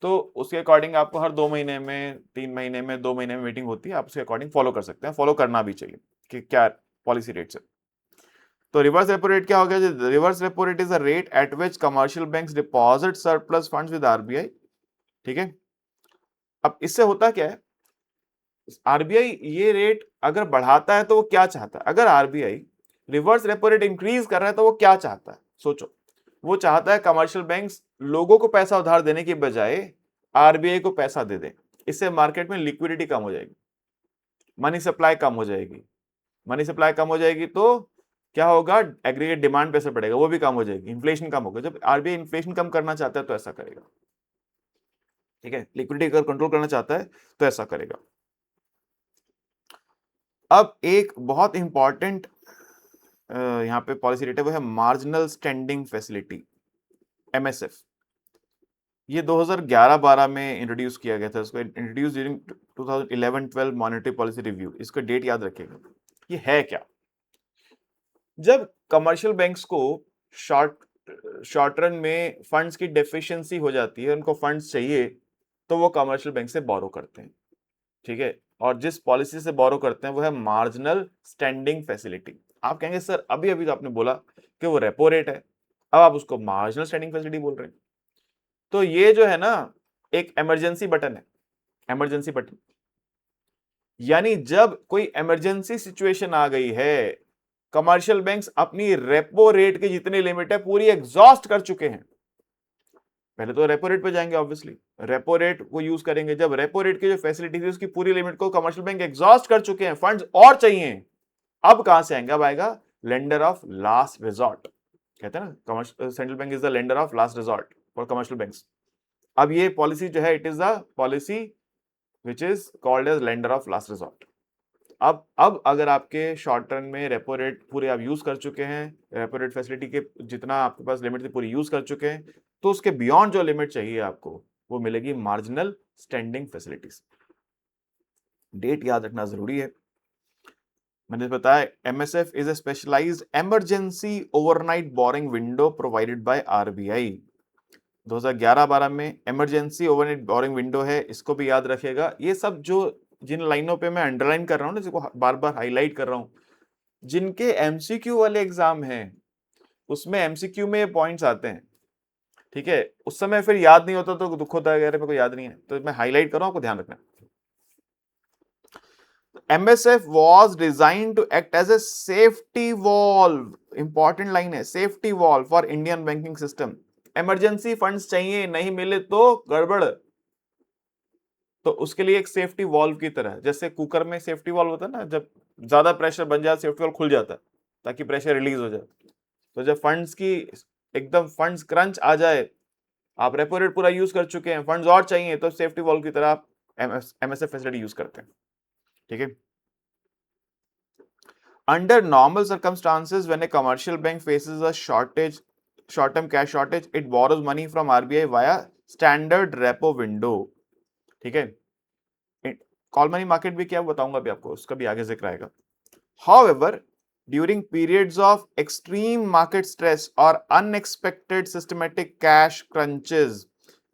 S1: तो उसके अकॉर्डिंग आपको हर 2 महीने में, 3 महीने में, 2 महीने में मीटिंग होती है, आप उसके अकॉर्डिंग फॉलो कर सकते हैं, फॉलो करना भी चाहिए कि क्या पॉलिसी रेट्स है। तो रिवर्स रेपो रेट क्या हो गया? Reverse repo rate is a rate at which commercial banks deposit surplus funds with RBI. ठीक है। अब इससे होता क्या है? आरबीआई ये रेट अगर बढ़ाता है तो वो क्या चाहता है? अगर RBI reverse repo rate increase कर रहा है तो वो क्या चाहता है? सोचो, वो चाहता है कमर्शियल बैंक्स लोगों को पैसा उधार देने की बजाय आरबीआई को पैसा दे दें। इससे मार्केट में लिक्विडिटी कम हो जाएगी, मनी सप्लाई कम हो जाएगी। मनी सप्लाई कम हो जाएगी तो क्या होगा, एग्रीगेट डिमांड पे असर पड़ेगा, वो भी कम हो जाएगी, इन्फ्लेशन कम होगा। जब आरबीआई इन्फ्लेशन कम करना चाहता है तो ऐसा करेगा, ठीक है, लिक्विडिटी अगर कंट्रोल करना चाहता है तो ऐसा करेगा। अब एक बहुत इंपॉर्टेंट यहां पे पॉलिसी रेट है, वो है मार्जिनल स्टैंडिंग फैसिलिटी, एमएसएफ। ये 2011-12 में इंट्रोड्यूस किया गया था, इसको introduce during 2011-12 monetary policy review. इसका डेट याद रखिएगा। ये है क्या, जब कमर्शियल बैंक्स को शॉर्ट रन में फंड्स की डेफिशिएंसी हो जाती है, उनको फंड्स चाहिए, तो वो कमर्शियल बैंक से बोरो करते हैं, ठीक है। और जिस पॉलिसी से बोरो करते हैं वो है मार्जिनल स्टैंडिंग फैसिलिटी। आप कहेंगे सर अभी अभी तो आपने बोला कि वो रेपो रेट है, अब आप उसको मार्जिनल स्टैंडिंग फैसिलिटी बोल रहे हैं। तो ये जो है ना, एक इमरजेंसी बटन है, इमरजेंसी बटन। यानी जब कोई इमरजेंसी सिचुएशन आ गई है, कमर्शियल बैंक्स अपनी रेपो रेट की जितनी लिमिट है पूरी एग्जॉस्ट कर चुके हैं, पहले तो रेपो रेट पे जाएंगे, ऑब्वियसली रेपो रेट को यूज करेंगे। जब रेपो रेट की जो फैसिलिटी थी उसकी पूरी लिमिट को कमर्शियल बैंक एग्जॉस्ट कर चुके हैं, फंड्स और चाहिए, अब कहां से आएंगे, अब आएगा लेंडर ऑफ लास्ट रिजॉर्ट, कहते हैं ना, commercial central bank is the lender of last resort for commercial banks. अब ये पॉलिसी जो है, it is the policy which is called as lender of last resort. अब अगर आपके शॉर्ट टर्म में रेपो रेट पूरे आप यूज कर चुके हैं, रेपो रेट फैसिलिटी के जितना आपके पास लिमिट थी पूरी यूज कर चुके हैं, तो उसके बियॉन्ड जो लिमिट चाहिए आपको वो मिलेगी मार्जिनल स्टैंडिंग फैसिलिटीज। डेट याद रखना जरूरी है। मैंने बताया MSF is a specialised emergency overnight borrowing window provided by RBI. 2011-12 में इमरजेंसी ओवरनाइट बोरिंग विंडो है, इसको भी याद रखिएगा। ये सब जो जिन लाइनों पे मैं अंडरलाइन कर रहा हूं ना, जिसको बार बार हाईलाइट कर रहा हूं, जिनके एमसीक्यू वाले एग्जाम हैं उसमें एमसीक्यू में ये पॉइंट्स आते हैं, ठीक है। उस समय फिर याद नहीं होता तो दुख होता है, मेरे को याद नहीं है, तो मैं हाईलाइट कर रहा हूं, आपको ध्यान रखना। MSF was designed to act as a safety valve, important line है, safety valve for Indian banking system. Emergency funds चाहिए, नहीं मिले तो गड़बड़, तो उसके लिए एक सेफ्टी वॉल्व की तरह, जैसे कुकर में सेफ्टी वॉल्व होता है ना, जब ज्यादा प्रेशर बन जाए सेफ्टी वॉल्व खुल जाता है ताकि प्रेशर रिलीज हो जाए। तो जब फंड्स की एकदम फंड्स क्रंच आ जाए, आप रेपो रेट पूरा यूज कर चुके हैं, फंड्स और चाहिए, तो सेफ्टी वॉल्व की तरह आप एमएसएफ फैसिलिटी यूज करते हैं, ठीक है। Under normal circumstances, when a commercial bank faces a short-term cash shortage, it borrows money from RBI via standard repo window, ठीक है। कॉल मनी मार्केट भी क्या बताऊंगा अभी आपको, उसका भी आगे जिक्र आएगा। However, during periods of extreme market stress or unexpected systematic cash crunches,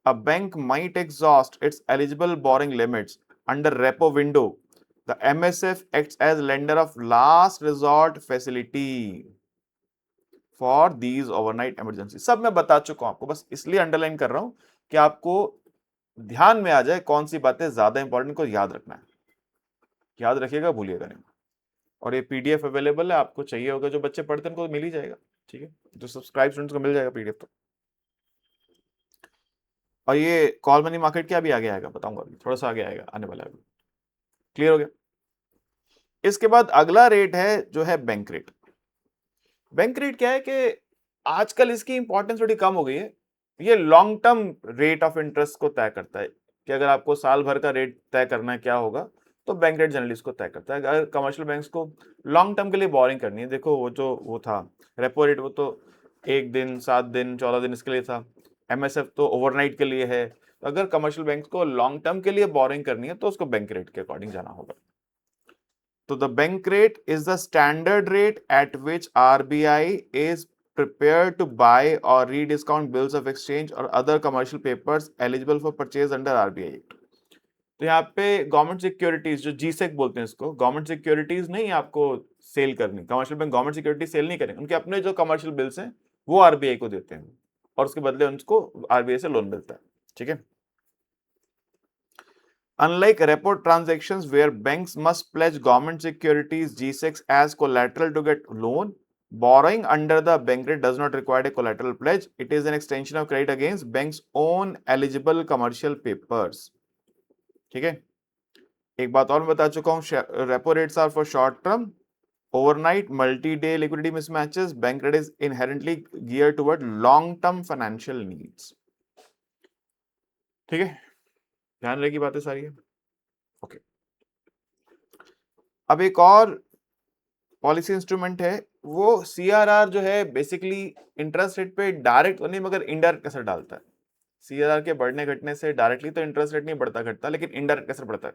S1: a bank might exhaust its eligible borrowing limits under repo window. The MSF acts as lender of last resort facility for these overnight emergency। सब मैं बता चुका हूं आपको, बस इसलिए underline कर रहा हूं कि आपको ध्यान में आ जाए कौन सी बातें ज्यादा इंपॉर्टेंट को याद रखना है। याद रखिएगा, भूलिएगा नहीं। और ये पीडीएफ अवेलेबल है, आपको चाहिए होगा, जो बच्चे पढ़ते हैं उनको मिल ही जाएगा, ठीक है, जो सब्सक्राइब स्टूडेंट्स को मिल जाएगा पीडीएफ। तो और ये कॉल मनी मार्केट क्या भी आगे आएगा, बताऊंगा अभी, थोड़ा सा आगे आएगा, आने वाला है। क्लियर हो गया। इसके बाद अगला रेट है जो है बैंक रेट। बैंक रेट क्या है कि आजकल इसकी इंपॉर्टेंस थोड़ी कम हो गई है। ये long term rate of interest को तय करता है कि अगर आपको साल भर का रेट तय करना है क्या होगा, तो बैंक रेट जनरली इसको तय करता है। अगर कमर्शियल बैंक्स को लॉन्ग टर्म के लिए बोरिंग करनी है, देखो वो था रेपो रेट, वो तो 1 दिन, 7 दिन, 14 दिन इसके लिए था। एमएसएफ तो ओवरनाइट के लिए है। अगर कमर्शियल बैंक को लॉन्ग टर्म के लिए बोरिंग करनी है तो उसको बैंक रेट के अकॉर्डिंग जाना होगा। तो the bank rate is the standard rate at which RBI is prepared to buy or rediscount bills of exchange or other commercial papers eligible for purchase under RBI Act। तो यहाँ पे government securities, जो G-sec बोलते हैं इसको, government securities नहीं आपको sell करनी, commercial bank government security sell नहीं करेंगे, उनके अपने जो कमर्शियल बिल्स हैं वो आरबीआई को देते हैं और उसके बदले उनको आरबीआई से लोन मिलता है, ठीक है। Unlike repo transactions where banks must pledge government securities G6 as collateral to get loan, borrowing under the bank rate does not require a collateral pledge. It is an extension of credit against bank's own eligible commercial papers. ठीक है, एक बात और मैं बता चुका हूं, repo rates are for short term, overnight, multi day liquidity mismatches, bank credit is inherently gear toward long term financial needs. ठीक है, ध्यान रखिए बातें सारी है। ओके, अब एक और पॉलिसी इंस्ट्रूमेंट है, वो सीआरआर जो है बेसिकली इंटरेस्ट रेट पे डायरेक्ट नहीं मगर इनडायरेक्ट असर डालता है। सीआरआर के बढ़ने घटने से डायरेक्टली तो इंटरेस्ट रेट नहीं बढ़ता घटता, लेकिन इनडायरेक्ट असर पड़ता है।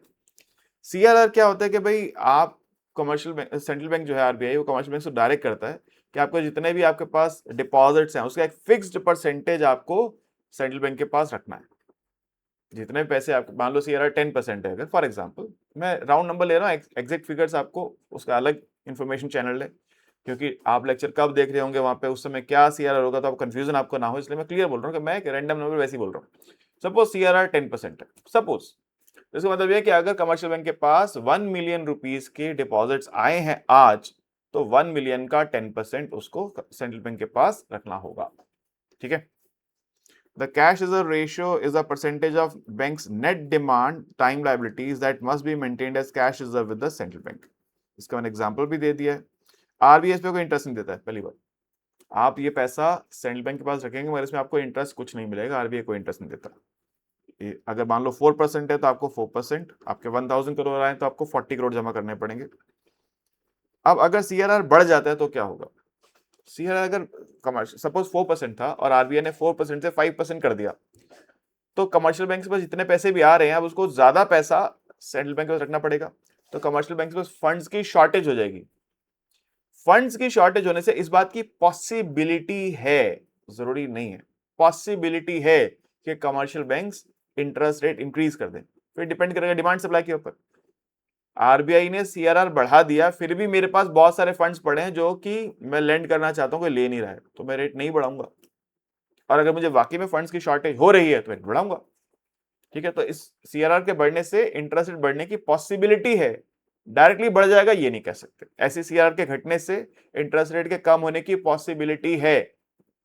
S1: सीआरआर क्या होता है कि भाई आप कमर्शियल बैंक, सेंट्रल बैंक जो है आरबीआई, वो कमर्शियल बैंक से डायरेक्ट करता है कि आपको जितने भी आपके पास डिपॉजिट्स हैं उसका एक फिक्स्ड परसेंटेज आपको सेंट्रल बैंक के पास रखना है। जितने भी पैसे आपके, मान लो सीआरआर 10% है अगर, फॉर एग्जांपल मैं राउंड नंबर ले रहा हूँ, एग्जैक्ट फिगर्स आपको उसका अलग इन्फॉर्मेशन चैनल है, क्योंकि आप लेक्चर कब देख रहे होंगे वहां पे उस समय क्या सीआरआर होगा तो आप कंफ्यूजन आपको ना हो, इसलिए मैं क्लियर बोल रहा हूँ कि मैं एक रैंडम नंबर वैसे ही बोल रहा हूँ। सपोज सीआरआर 10% है, सपोज, इसका मतलब यह कि अगर कमर्शियल बैंक के पास 1 मिलियन रुपीस के डिपॉजिट्स आए हैं आज, तो 1 मिलियन का 10% उसको सेंट्रल बैंक के पास रखना होगा। ठीक है, the cash reserve ratio is a percentage of banks net demand time liabilities that must be maintained as cash reserve with the central bank. इसका मैंने एग्जांपल भी दे दिया है। आरबीआई इस पे कोई इंटरेस्ट नहीं देता है, पहली बात, आप ये पैसा सेंट्रल बैंक के पास रखेंगे मगर इसमें आपको इंटरेस्ट कुछ नहीं मिलेगा, आरबीआई कोई इंटरेस्ट नहीं देता। अगर मान लो 4% है तो आपको 4%, आपके 1000 करोड़ आए तो आपको 40 करोड़ जमा करने पड़ेंगे। अब अगर सीआरआर बढ़ जाता है तो क्या होगा, सीआरआर अगर कमर्शियल सपोज 4% था और आरबीआई ने 4% से 5% कर दिया, तो कमर्शियल बैंक के पास जितने पैसे भी आ रहे हैं अब उसको ज्यादा पैसा सेंट्रल बैंक के पास रखना पड़ेगा, तो कमर्शियल बैंक के पास फंड्स की शॉर्टेज हो जाएगी। फंड्स की शॉर्टेज होने से इस बात की पॉसिबिलिटी है, जरूरी नहीं है, पॉसिबिलिटी है कि commercial banks interest rate increase कर दें, फिर डिपेंड करेगा डिमांड सप्लाई के ऊपर। आरबीआई ने सीआरआर बढ़ा दिया, फिर भी मेरे पास बहुत सारे फंड्स पड़े हैं जो कि मैं लेंड करना चाहता हूं, कोई ले नहीं रहा है, तो मैं रेट नहीं बढ़ाऊंगा। और अगर मुझे वाकई में फंड्स की शॉर्टेज हो रही है तो रेट बढ़ाऊंगा। ठीक है, तो इस सीआरआर के बढ़ने से इंटरेस्ट रेट बढ़ने की पॉसिबिलिटी है, डायरेक्टली बढ़ जाएगा ये नहीं कह सकते। ऐसे सीआरआर के घटने से इंटरेस्ट रेट के कम होने की पॉसिबिलिटी है,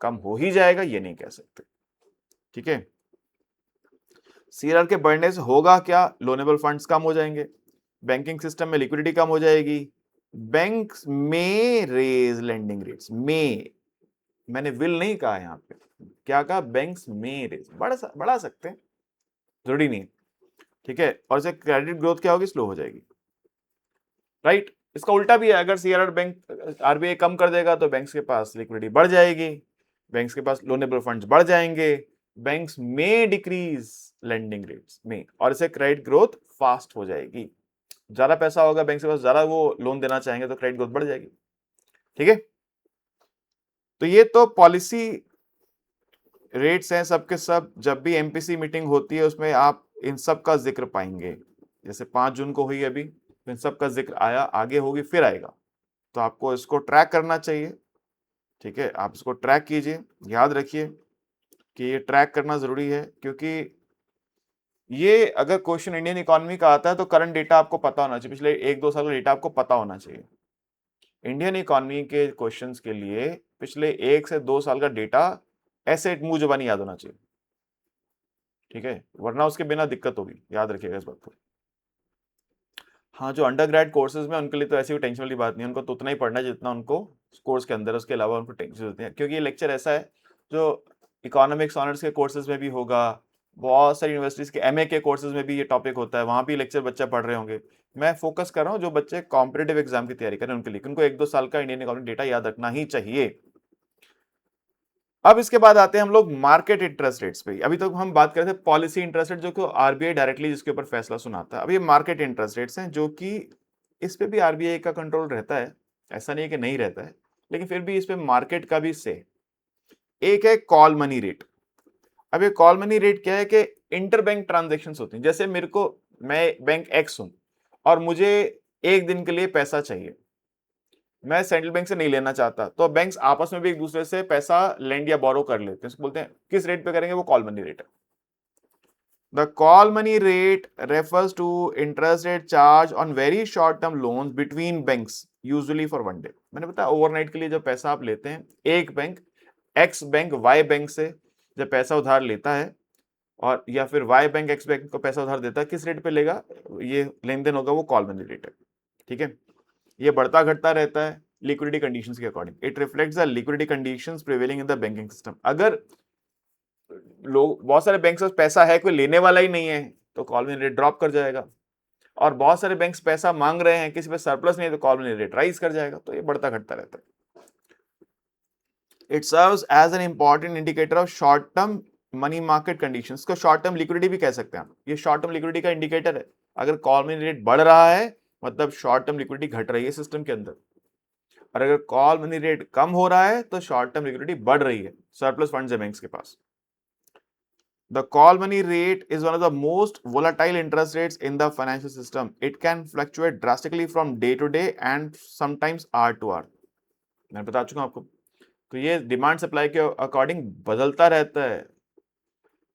S1: कम हो ही जाएगा ये नहीं कह सकते। ठीक है, सीआरआर के बढ़ने से होगा क्या, लोनेबल फंड्स कम हो जाएंगे, बैंकिंग सिस्टम में लिक्विडिटी कम हो जाएगी, बैंक्स में रेज लेंडिंग रेट्स में, मैंने विल नहीं कहा यहां पे, क्या कहा, बैंक्स में रेज बढ़ा सकते हैं, जरूरी नहीं। ठीक है, और इसे क्रेडिट ग्रोथ क्या होगी, स्लो हो जाएगी। राइट, इसका उल्टा भी है, अगर सीआरआर बैंक आरबीआई कम कर देगा तो बैंक्स के पास लिक्विडिटी बढ़ जाएगी, बैंक्स के पास लोनेबल फंड्स बढ़ जाएंगे, बैंक्स में डिक्रीज लेंडिंग रेट्स में, और इसे क्रेडिट ग्रोथ फास्ट हो जाएगी। ज्यादा पैसा होगा बैंक के पास, ज्यादा वो लोन देना चाहेंगे तो क्रेडिट ग्रोथ बढ़ जाएगी। ठीक है, तो ये तो पॉलिसी रेट्स हैं सबके सब, जब भी एमपीसी मीटिंग होती है उसमें आप इन सब का जिक्र पाएंगे, जैसे 5 जून को हुई अभी, इन सब का जिक्र आया, आगे होगी फिर आएगा, तो आपको इसको ट्रैक करना चाहिए। ठीक है, आप इसको ट्रैक कीजिए, याद रखिए कि ये ट्रैक करना जरूरी है, क्योंकि ये अगर क्वेश्चन इंडियन इकोनॉमी का आता है तो करंट डेटा आपको पता होना चाहिए, पिछले 1-2 साल का डेटा आपको पता होना चाहिए। इंडियन इकोनॉमी के क्वेश्चंस के लिए पिछले 1 से 2 साल का डेटा ऐसे मुंह जुबानी याद होना चाहिए। ठीक है, वरना उसके बिना दिक्कत होगी, याद रखिएगा इस बात को। हाँ, जो अंडर ग्रेड कोर्सेज में उनके लिए तो ऐसी कोई टेंशन वाली बात नहीं है, उनको तो उतना ही पढ़ना है जितना उनको कोर्स के अंदर, उसके अलावा उनको टेंशन होती है, क्योंकि ये लेक्चर ऐसा है जो इकोनॉमिक्स ऑनर्स के कोर्सेज में भी होगा, बहुत सारी यूनिवर्सिटीज के एमए के कोर्सेज में भी ये टॉपिक होता है, वहां भी लेक्चर बच्चे पढ़ रहे होंगे। मैं फोकस कर रहा हूँ जो बच्चे कॉम्पिटेटिव एग्जाम की तैयारी करें उनके लिए, उनको 1-2 साल का इंडियन इकोनॉमी डेटा याद रखना ही चाहिए। अब इसके बाद आते हैं हम लोग मार्केट इंटरेस्ट रेट्स पे। अभी तक हम बात कर रहे थे पॉलिसी इंटरेस्ट रेट जो कि आरबीआई डायरेक्टली जिसके ऊपर फैसला सुनाता है, अब ये मार्केट इंटरेस्ट रेट्स हैं जो कि इस पे भी आरबीआई का कंट्रोल रहता है, ऐसा नहीं है कि नहीं रहता है, लेकिन फिर भी इस पे मार्केट का भी से। एक है कॉल मनी रेट। अब ये कॉल मनी रेट क्या है कि इंटर बैंक ट्रांजेक्शन्स होती हैं, जैसे मेरे को, मैं बैंक एक्स हूं और मुझे एक दिन के लिए पैसा चाहिए, मैं सेंट्रल बैंक से नहीं लेना चाहता, तो बैंक्स आपस में भी एक दूसरे से पैसा लेंड या बोरो कर लेते हैं, इसको बोलते हैं, किस रेट पे करेंगे, वो कॉल मनी रेट है। The call money rate refers to interest rate charge on very short term loans between banks usually for 1 day. मैंने बताया ओवरनाइट के लिए जब पैसा आप लेते हैं, एक bank X bank Y bank से जब पैसा उधार लेता है और या फिर वाई बैंक एक्स बैंक को पैसा उधार देता है, किस रेट पे लेगा, ये लेन देन होगा वो कॉल मनी रेट है। ठीक है, ये बढ़ता घटता रहता है लिक्विडिटी कंडीशंस के according. It reflects the liquidity conditions prevailing in the banking system. अगर लोग, बहुत सारे बैंक से पैसा है, कोई लेने वाला ही नहीं है, तो कॉल मनी रेट ड्रॉप कर जाएगा। और बहुत सारे बैंक्स पैसा मांग रहे हैं, किसी पे सरप्लस नहीं है, तो कॉल मनी रेट राइज कर जाएगा। तो ये बढ़ता घटता रहता है। It serves as an important indicator of short term money market conditions. को शॉर्ट टर्म लिक्विडिटी भी कह सकते हैं हम। ये शॉर्ट टर्म लिक्विडिटी का इंडिकेटर है। अगर कॉल मनी रेट बढ़ रहा है मतलब शॉर्ट टर्म लिक्विडिटी घट रही है सिस्टम के अंदर, और अगर कॉल मनी रेट कम हो रहा है तो शॉर्ट टर्म लिक्विडिटी बढ़ रही है, सरप्लस फंड्स है बैंक्स के पास। The call money rate is one of the most volatile interest rates in the financial system. It can fluctuate drastically from day to day and sometimes hour to hour. मैं बता चुका हूं आपको। तो ये demand supply के according बदलता रहता है,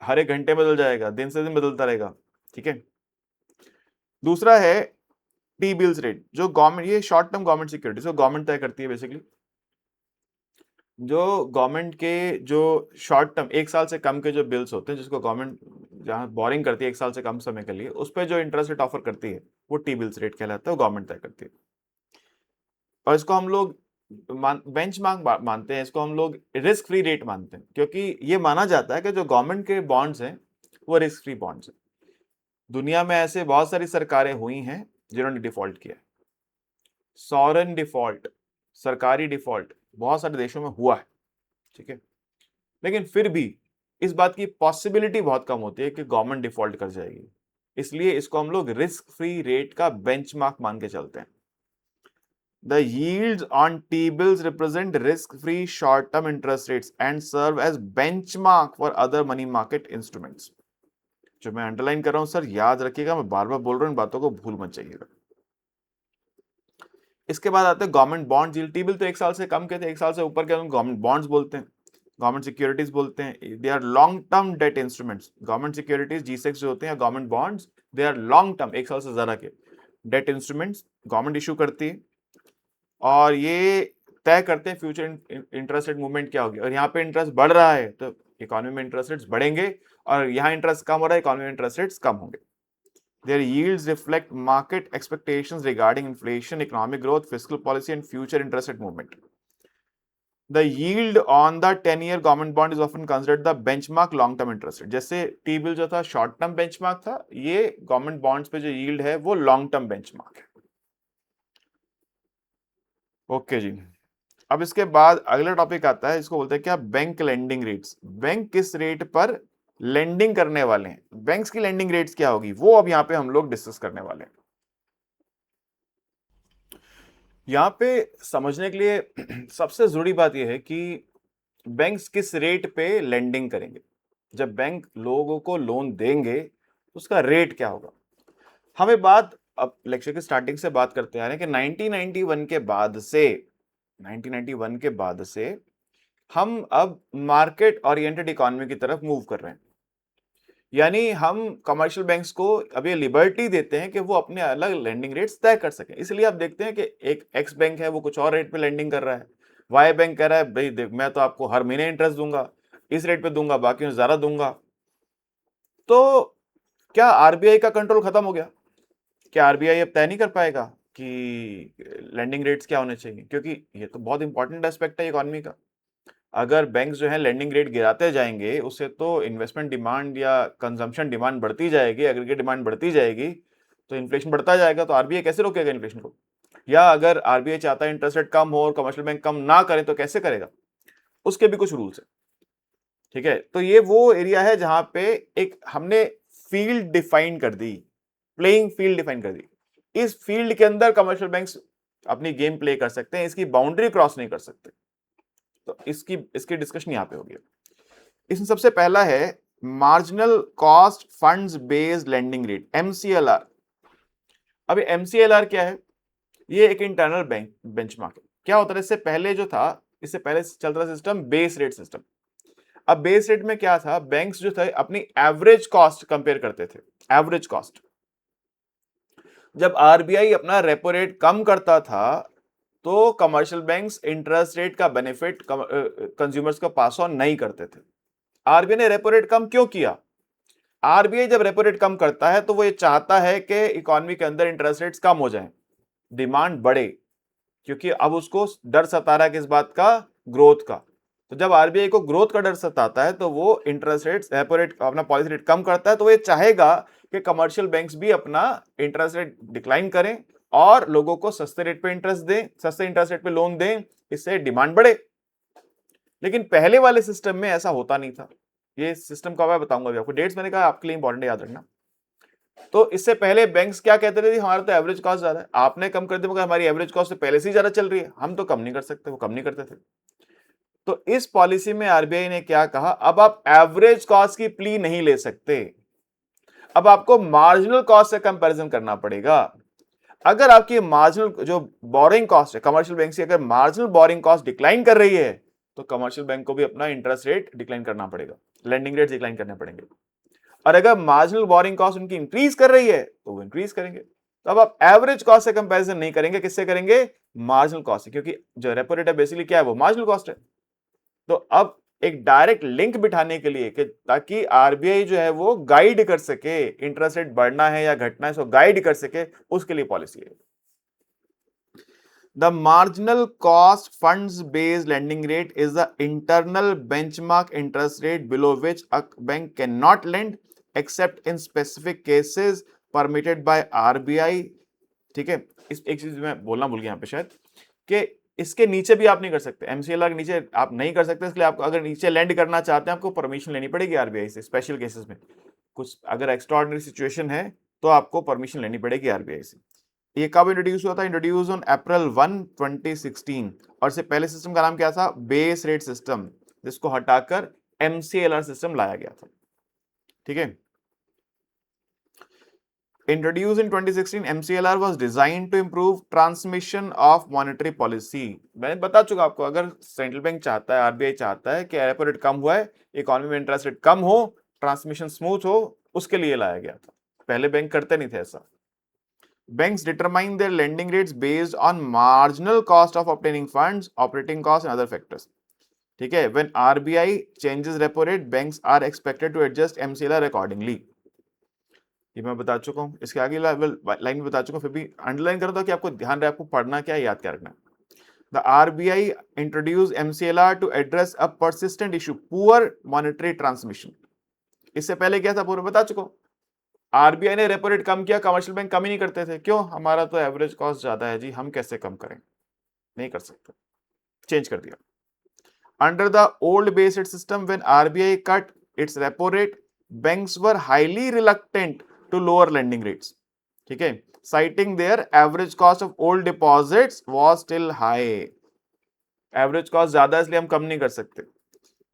S1: हर एक घंटे बदल जाएगा, दिन से दिन बदलता रहेगा। ठीक है, दूसरा है टी बिल्स रेट, जो गवर्नमेंट, ये शॉर्ट टर्म गवर्नमेंट सिक्योरिटी जो गवर्नमेंट तय करती है बेसिकली। जो गवर्नमेंट के जो शॉर्ट टर्म 1 साल से कम के जो बिल्स होते हैं, जिसको गवर्नमेंट जहां बोरिंग करती है 1 साल से कम समय के लिए, उस पर जो इंटरेस्ट रेट ऑफर करती है वो टी बिल्स रेट कहलाता है, वो गवर्नमेंट तय करती है। और इसको हम लोग बेंचमार्क मानते हैं, इसको हम लोग रिस्क फ्री रेट मानते हैं, क्योंकि ये माना जाता है कि जो गवर्नमेंट के बॉन्ड्स हैं वो रिस्क फ्री बॉन्ड्स हैं। दुनिया में ऐसे बहुत सारी सरकारें हुई हैं जिन्होंने डिफॉल्ट किया। सॉवरेन डिफॉल्ट, सरकारी डिफॉल्ट बहुत सारे देशों में हुआ है। ठीक है, लेकिन फिर भी इस बात की पॉसिबिलिटी बहुत कम होती है कि गवर्नमेंट डिफॉल्ट कर जाएगी, इसलिए इसको हम लोग रिस्क फ्री रेट का बेंचमार्क मान के चलते हैं। The yields on T-bills represent risk-free short-term interest rates and serve as benchmark for other money market instruments. जो मैं अंडरलाइन कर रहा हूं सर, याद रखिएगा, मैं बार बार बोल रहा हूं, इन बातों को भूल मत जाइएगा। इसके बाद आते हैं government bond yield. T bill तो 1 साल से कम के थे, 1 साल से ऊपर के गवर्नमेंट बॉन्ड्स बोलते हैं, गवर्नमेंट सिक्योरिटीज बोलते हैं। They are long term debt instruments. Government securities G-Secs जो होते हैं, government bonds, they are long term, 1 साल से ज्यादा के डेट इंस्ट्रूमेंट्स गवर्नमेंट इशू करती है, और ये तय करते हैं फ्यूचर इंटरेस्ट रेट मूवमेंट क्या होगी। और यहाँ पे इंटरेस्ट बढ़ रहा है तो इकोनॉमी में इंटरेस्ट रेट्स बढ़ेंगे, और यहाँ इंटरेस्ट कम हो रहा है, इकोनॉमी में इंटरेस्ट रेट्स कम होंगे। Their yields reflect market expectations regarding inflation, economic growth, fiscal policy, and future interest rate movement. The yield on the 10-year government bond is often considered the benchmark long-term interest rate. जैसे T bill जो था short term benchmark था, ये government bonds पे जो yield है वो long term benchmark है। ओके जी, अब इसके बाद अगला टॉपिक आता है, इसको बोलते हैं क्या, बैंक लेंडिंग रेट्स। बैंक किस रेट पर लेंडिंग करने वाले हैं, बैंक्स की लेंडिंग रेट्स क्या होगी, वो अब यहाँ पे हम लोग डिस्कस करने वाले हैं। यहाँ पे समझने के लिए सबसे जरूरी बात यह है कि बैंक्स किस रेट पे लेंडिंग करेंगे। जब बैंक लोगों को लोन देंगे तो उसका रेट क्या होगा। हमें बात अब लेक्चर के स्टार्टिंग से बात करते आ रहे हैं कि 1991 के बाद से हम अब मार्केट ओरिएंटेड इकोनॉमी की तरफ मूव कर रहे हैं। यानी हम कमर्शियल बैंक्स को अब ये लिबर्टी देते हैं कि वो अपने अलग लेंडिंग रेट्स तय कर सकें। इसलिए आप देखते हैं कि एक एक्स बैंक है, वो कुछ और रेट पे लेंडिंग कर रहा है, वाई बैंक कह रहा है भाई देख मैं तो आपको हर महीने इंटरेस्ट दूंगा, इस रेट पे दूंगा, बाकी में ज्यादा दूंगा। तो क्या आरबीआई का कंट्रोल खत्म हो गया? क्या आरबीआई अब तय नहीं कर पाएगा कि लेंडिंग रेट्स क्या होने चाहिए? क्योंकि ये तो बहुत इंपॉर्टेंट एस्पेक्ट है इकोनॉमी का। अगर बैंक्स जो है लेंडिंग रेट गिराते जाएंगे, उससे तो इन्वेस्टमेंट डिमांड या कंजम्पशन डिमांड बढ़ती जाएगी, एग्रीगेट डिमांड बढ़ती जाएगी, तो इन्फ्लेशन बढ़ता जाएगा। तो आरबीआई कैसे रोकेगा इन्फ्लेशन को? या अगर आरबीआई चाहता है इंटरेस्ट रेट कम हो और कमर्शियल बैंक कम ना करें तो कैसे करेगा? उसके भी कुछ रूल्स है। ठीक है, तो ये वो एरिया है जहां पे एक हमने फील्ड डिफाइन कर दी, प्लेइंग फील्ड डिफाइन कर दी। इस फील्ड के अंदर कमर्शियल बैंक्स अपनी गेम प्ले कर सकते हैं, इसकी बाउंड्री क्रॉस नहीं कर सकते। तो इसकी डिस्कशन यहां पे होगी। इसमें सबसे पहला है marginal cost funds based lending rate, MCLR. अभी एमसीएलआर क्या है? ये एक इंटरनल बैंक बेंचमार्क है। क्या होता है, इससे पहले जो था, इससे पहले चल रहा सिस्टम बेस रेट सिस्टम। अब बेस रेट में क्या था, बैंक्स जो थे अपनी एवरेज कॉस्ट कंपेयर करते थे, एवरेज कॉस्ट। जब आरबीआई अपना रेपो रेट कम करता था तो कमर्शियल बैंक्स इंटरेस्ट रेट का बेनिफिट कंज्यूमर्स को पास ऑन नहीं करते थे। आरबीआई ने रेपो रेट कम क्यों किया? आरबीआई जब रेपो रेट कम करता है तो वो ये चाहता है कि इकोनॉमी के अंदर इंटरेस्ट रेट्स कम हो जाएं, डिमांड बढ़े, क्योंकि अब उसको डर सता रहा है किस बात का, ग्रोथ का। तो जब आरबीआई को ग्रोथ का डर सताता है तो वो इंटरेस्ट रेट्स, रेपो रेट, अपना पॉलिसी रेट कम करता है। तो वो ये चाहेगा कि कमर्शियल बैंक्स भी अपना इंटरेस्ट रेट डिक्लाइन करें और लोगों को सस्ते रेट पे इंटरेस्ट दें, सस्ते इंटरेस्ट रेट पे लोन दें, इससे डिमांड बढ़े। लेकिन पहले वाले सिस्टम में ऐसा होता नहीं था। ये सिस्टम कब है बताऊंगा अभी आपको, डेट्स मैंने कहा आपके लिए इंपॉर्टेंट है, याद रखना। तो इससे पहले बैंक्स क्या कहते थे, हमारा तो एवरेज कॉस्ट ज्यादा है, आपने कम कर दिया मगर हमारी एवरेज कॉस्ट तो पहले से ही ज्यादा चल रही है, हम तो कम नहीं कर सकते, वो कम नहीं करते थे। तो इस पॉलिसी में आरबीआई ने क्या कहा, अब आप एवरेज कॉस्ट की प्ली नहीं ले सकते, अब आपको मार्जिनल कॉस्ट से कंपैरिजन करना पड़ेगा। अगर आपकी मार्जिनल जो बोरिंग कॉस्ट है कमर्शियल बैंक से, अगर मार्जिनल बोरिंग कॉस्ट डिक्लाइन कर रही है तो कमर्शियल बैंक को भी अपना इंटरेस्ट रेट डिक्लाइन करना पड़ेगा, लेंडिंग रेट डिक्लाइन करने पड़ेंगे। और अगर मार्जिनल बोरिंग कॉस्ट उनकी इंक्रीज कर रही है तो वो इंक्रीज करेंगे। तो अब आप एवरेज कॉस्ट से कंपैरिजन नहीं करेंगे, किससे करेंगे, मार्जिनल कॉस्ट से, क्योंकि जो रेपो रेट है बेसिकली क्या है, वो मार्जिनल कॉस्ट है। तो अब एक डायरेक्ट लिंक बिठाने के लिए कि ताकि आरबीआई जो है वो गाइड कर सके, इंटरेस्ट रेट बढ़ना है या घटना है, इसको गाइड कर सके, उसके लिए पॉलिसी है। The marginal cost funds based lending rate is the internal benchmark interest rate below which a bank cannot lend except in specific cases permitted by RBI। ठीक है, इस एक चीज मैं बोलना भूल गया यहाँ पे शायद, कि इसके नीचे भी आप नहीं कर सकते, एमसीएलआर के नीचे आप नहीं कर सकते, इसलिए आपको अगर नीचे लैंड करना चाहते हैं आपको परमिशन लेनी पड़ेगी आरबीआई से। स्पेशल केसेस में कुछ अगर एक्स्ट्राऑर्डिनरी सिचुएशन है तो आपको परमिशन लेनी पड़ेगी आरबीआई से। ये कब इंट्रोड्यूस हुआ था, इंट्रोड्यूस ऑन अप्रैल 1, 2016। और इससे पहले सिस्टम का नाम क्या था, बेस रेट सिस्टम, जिसको हटाकर एमसीएलआर सिस्टम लाया गया था। ठीक है, Introduced in 2016, MCLR was designed to improve transmission of monetary policy। मैंने बता चुका आपको, अगर सेंट्रल बैंक चाहता है, आरबीआई चाहता है कि रेपो रेट कम हुआ है, इकोनॉमी में इंटरेस्ट रेट कम हो, ट्रांसमिशन स्मूथ हो, उसके लिए लाया गया था। पहले बैंक करते नहीं थे ऐसा। Banks determine their lending rates based on marginal cost of obtaining funds, operating costs and other factors। ठीक है, when RBI changes repo rate, banks are expected to adjust MCLR accordingly। ये मैं बता चुका हूं, इसके आगे लाइन में बता चुका हूं, फिर भी अंडरलाइन कर दो कि आपको ध्यान रहे आपको पढ़ना क्या है, याद क्या रखना है। The RBI introduced MCLR to address a persistent issue, poor monetary transmission। इससे पहले क्या था पूरा बता चुका हूं, आरबीआई ने रेपो रेट कम किया, कमर्शियल बैंक कम ही नहीं करते थे, क्यों, हमारा तो एवरेज कॉस्ट ज्यादा है जी, हम कैसे कम करें, नहीं कर सकते, चेंज कर दिया। Under the old base rate system, when RBI cut its repo rate, banks were highly reluctant to lower lending rates. ठीक है, citing their average cost of old deposits was still high। Average cost ज्यादा है इसलिए हम कम नहीं कर सकते।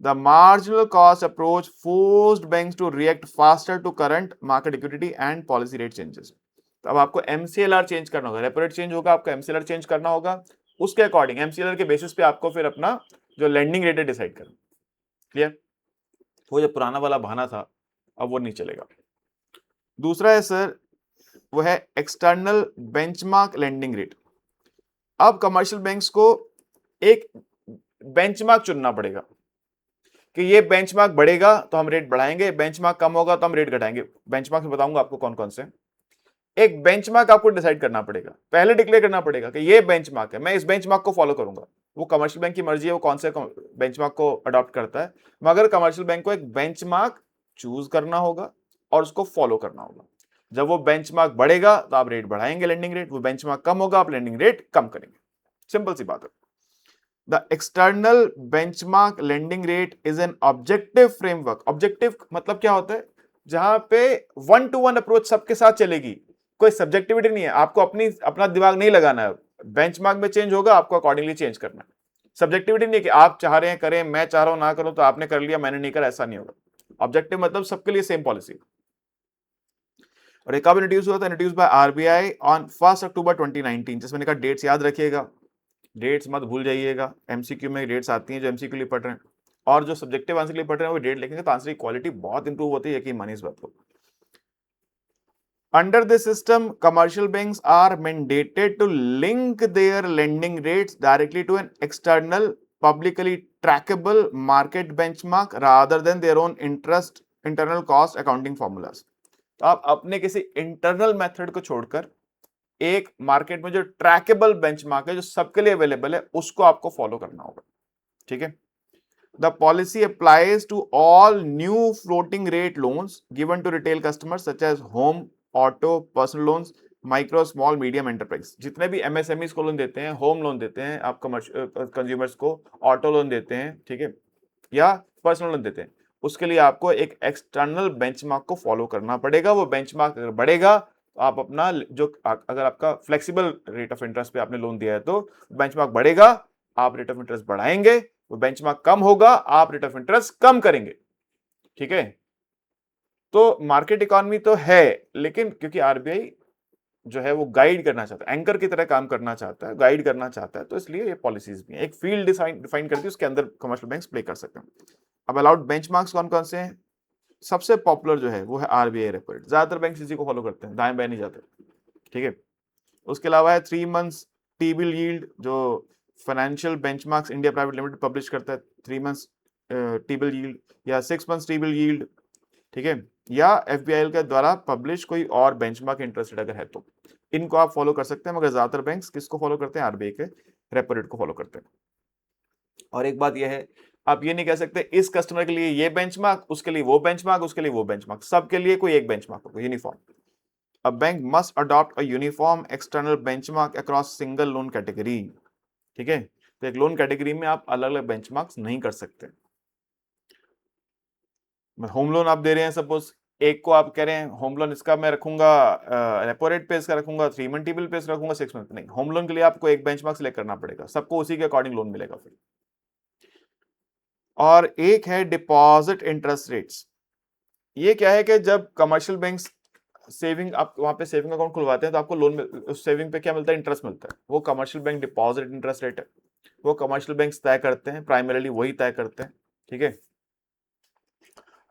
S1: The marginal cost approach forced banks to react faster to current market liquidity and policy rate changes। तो अब आपको MCLR चेंज करना होगा, रेपो रेट चेंज होगा, आपको MCLR चेंज करना होगा, उसके अकॉर्डिंग MCLR के बेसिस पे आपको फिर अपना जो लेंडिंग रेट है डिसाइड करना। क्लियर, वो जो पुराना वाला बहाना था अब वो नहीं चलेगा। दूसरा है सर, वो है एक्सटर्नल बेंचमार्क लेंडिंग रेट। अब कमर्शियल बैंक्स को एक बेंचमार्क चुनना पड़ेगा कि ये बेंचमार्क बढ़ेगा तो हम रेट बढ़ाएंगे, बेंचमार्क कम होगा तो हम रेट घटाएंगे। बेंचमार्क में बताऊंगा आपको कौन कौन से। एक बेंचमार्क आपको डिसाइड करना पड़ेगा, पहले डिक्लेयर करना पड़ेगा कि ये बेंचमार्क है, मैं इस बेंचमार्क को फॉलो करूंगा। वो कमर्शियल बैंक की मर्जी है वो कौन से बेंचमार्क को अडॉप्ट करता है, मगर कमर्शियल बैंक को एक बेंचमार्क चूज करना होगा और उसको फॉलो करना होगा। जब वो बेंचमार्क बढ़ेगा तो आप रेट बढ़ाएंगे, लेंडिंग रेट, वो बेंचमार्क कम होगा आप लेंडिंग रेट कम करेंगे। सिंपल सी बात है। The external benchmark lending rate is an objective framework। Objective मतलब क्या होता है, जहां पे 1-to-1 अप्रोच सबके साथ चलेगी, कोई सब्जेक्टिविटी नहीं है, आपको अपना दिमाग नहीं लगाना है, बेंचमार्क में चेंज होगा आपको अकॉर्डिंगली चेंज करना है। सब्जेक्टिविटी नहीं है कि आप चाह रहे हैं करें, मैं चाह रहा हूं ना करूं, तो आपने कर लिया मैंने नहीं करा, ऐसा नहीं होगा। ऑब्जेक्टिव मतलब सबके लिए सेम पॉलिसी। और एक कब इंट्रोड्यूस हुआ था, इंट्रोड्यूस बाय आरबीआई ऑन 1 अक्टूबर 2019। जिसमें कहा डेट्स याद रखिएगा, डेट्स मत भूल जाइएगा, एमसीक्यू में डेट्स आती हैं जो एमसीक्यू लिए पढ़ रहे हैं, और जो सब्जेक्टिव आंसर के लिए पढ़ रहे हैं वो डेट लिखेंगे तो आंसर की क्वालिटी बहुत इंप्रूव होती है, यकीन मानिए इस बात को। Under this system commercial banks are mandated to link their lending rates directly to an external publicly trackable market benchmark rather than their own internal cost accounting formulas. तो आप अपने किसी इंटरनल मेथड को छोड़कर एक मार्केट में जो trackable benchmark है, जो सबके लिए अवेलेबल है, उसको आपको फॉलो करना होगा। ठीक है। The policy applies to all new floating rate loans given to retail customers such as home, auto, personal loans, micro small medium enterprise. जितने भी एमएसएमईज को लोन देते हैं, होम लोन देते हैं, आप कंज्यूमर्स को ऑटो लोन देते हैं, ठीक है, या पर्सनल लोन देते हैं, उसके लिए आपको एक एक्सटर्नल बेंचमार्क को फॉलो करना पड़ेगा। वो बेंचमार्क अगर बढ़ेगा तो आप अपना जो अगर आपका फ्लेक्सिबल रेट ऑफ इंटरेस्ट पे आपने लोन दिया है तो बेंचमार्क बढ़ेगा, आप रेट ऑफ इंटरेस्ट बढ़ाएंगे। वो बेंचमार्क कम होगा, आप रेट ऑफ इंटरेस्ट कम करेंगे। ठीक है। तो मार्केट इकोनॉमी तो है, लेकिन क्योंकि आरबीआई जो है वो गाइड करना चाहता है, एंकर की तरह काम करना चाहता है, गाइड करना चाहता है, तो इसलिए ये पॉलिसीज भी हैं। एक फील्ड डिफाइन करती है, उसके अंदर कमर्शियल बैंक्स प्ले कर सकते हैं। अब अलाउड बेंचमार्क्स कौन कौन से हैं? सबसे पॉपुलर जो है वो है आरबीआई रेपो रेट। ज्यादातर बैंक इसी को फॉलो करते हैं, दाएं बाएं नहीं जाते। ठीक है। उसके अलावा है 3 मंथ्स टी बिल यील्ड, जो financial benchmarks India private limited publish करता है, 3 मंथ्स टी बिल यील्ड या 6 मंथ्स टी बिल यील्ड। ठीक है। या एफबीआई के द्वारा पब्लिश कोई और बेंचमार्क इंटरेस्ट रेट अगर है तो इनको आप फॉलो कर सकते हैं, मगर ज्यादातर बैंक्स किसको फॉलो करते हैं? आरबीआई के रेपो रेट को फॉलो करते हैं। और एक बात यह है, आप ये नहीं कह सकते इस कस्टमर के लिए ये बेंचमार्क, उसके लिए वो बेंचमार्क, उसके लिए वो बेंचमार्क, सबके लिए कोई एक बेंचमार्क होगा uniform. A bank must adopt a uniform external benchmark across single loan category। ठीक है। तो एक लोन कैटेगरी में आप अलग अलग बेंचमार्क्स नहीं कर सकते। होम लोन आप दे रहे हैं, सपोज एक को आप कह रहे हैं होम लोन इसका मैं रखूंगा रेपो रेट पे, इसका रखूंगा 3 मंथ टी-बिल पे, इसका रखूंगा 6 मंथ। नहीं, होम लोन के लिए आपको एक बेंचमार्क सिलेक्ट करना पड़ेगा, सबको उसी के अकॉर्डिंग लोन मिलेगा फिर। और एक है डिपॉजिट इंटरेस्ट रेट्स। ये क्या है कि जब कमर्शियल बैंक्स सेविंग, आप वहां पे सेविंग अकाउंट खुलवाते हैं तो आपको लोन उस सेविंग पे क्या मिलता है? इंटरेस्ट मिलता है। वो commercial bank deposit interest rate है, वो कमर्शियल बैंक्स तय करते हैं, प्राइमरीली वही तय करते हैं। ठीक है।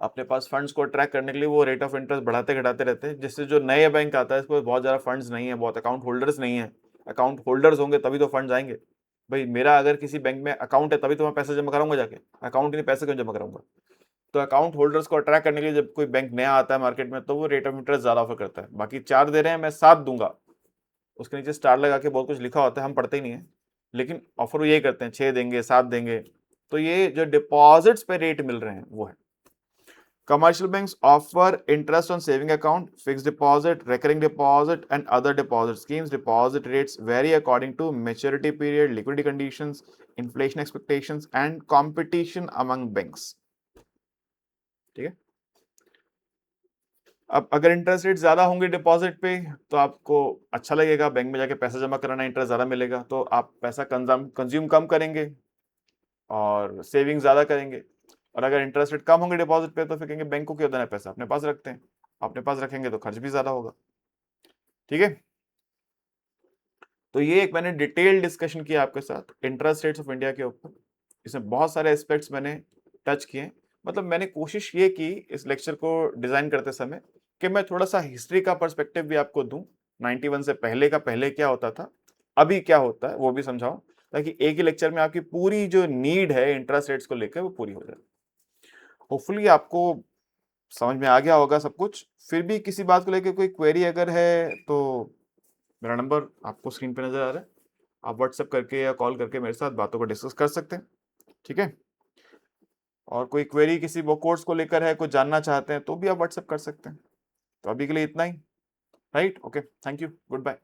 S1: अपने पास फंड्स को ट्रैक करने के लिए वो रेट ऑफ इंटरेस्ट बढ़ाते घटाते रहते हैं, जिससे जो नए बैंक आता है इसको बहुत ज्यादा फंड्स नहीं है, बहुत अकाउंट होल्डर्स नहीं है। अकाउंट होल्डर्स होंगे तभी तो फंड्स आएंगे। भाई मेरा अगर किसी बैंक में अकाउंट है तभी तो मैं पैसे जमा कराऊंगा जाके, अकाउंट नहीं पैसे क्यों जमा कराऊंगा? तो अकाउंट होल्डर्स को अट्रैक्ट करने के लिए जब कोई बैंक नया आता है मार्केट में तो वो रेट ऑफ इंटरेस्ट ज्यादा ऑफर करता है। बाकी 4 दे रहे हैं, मैं 7 दूंगा, उसके नीचे स्टार लगा के बहुत कुछ लिखा होता है, हम पढ़ते ही नहीं है, लेकिन ऑफर वो ये करते हैं 6 देंगे, 7 देंगे। तो ये जो डिपॉजिट्स पे रेट मिल रहे हैं वो है। Commercial banks offer interest on saving account, fixed deposit, recurring deposit, and other deposit schemes. Deposit rates vary according to maturity period, liquidity conditions, inflation expectations, and competition among banks. ठीक है। अब अगर interest rate ज्यादा होंगे deposit पे तो आपको अच्छा लगेगा, बैंक में जाके पैसा जमा कराना, इंटरेस्ट ज्यादा मिलेगा, तो आप पैसा कंज्यूम कम करेंगे और सेविंग ज्यादा करेंगे। और अगर इंटरेस्ट रेट कम होंगे डिपॉजिट पे तो फिर कहेंगे बैंक को क्यों देना है पैसा, अपने पास रखते हैं। अपने पास रखेंगे तो खर्च भी ज्यादा होगा। ठीक है। तो ये एक मैंने डिटेल डिस्कशन किया आपके साथ इंटरेस्ट रेट्स ऑफ इंडिया के ऊपर। इसमें बहुत सारे एस्पेक्ट्स मैंने टच किए। मतलब मैंने कोशिश ये की इस लेक्चर को डिजाइन करते समय कि मैं थोड़ा सा हिस्ट्री का पर्सपेक्टिव भी आपको दूं, 91 से पहले का, पहले क्या होता था, अभी क्या होता है, वो भी समझाऊं, ताकि एक ही लेक्चर में आपकी पूरी जो नीड है इंटरेस्ट रेट्स को लेकर वो पूरी हो जाए। होपफुली आपको समझ में आ गया होगा सब कुछ। फिर भी किसी बात को लेकर कोई क्वेरी अगर है तो मेरा नंबर आपको स्क्रीन पे नजर आ रहा है, आप व्हाट्सएप करके या कॉल करके मेरे साथ बातों को डिस्कस कर सकते हैं। ठीक है। और कोई क्वेरी किसी वो कोर्स को लेकर है, कुछ जानना चाहते हैं तो भी आप व्हाट्सएप कर सकते हैं। तो अभी के लिए इतना ही। Right, okay, thank you, good bye.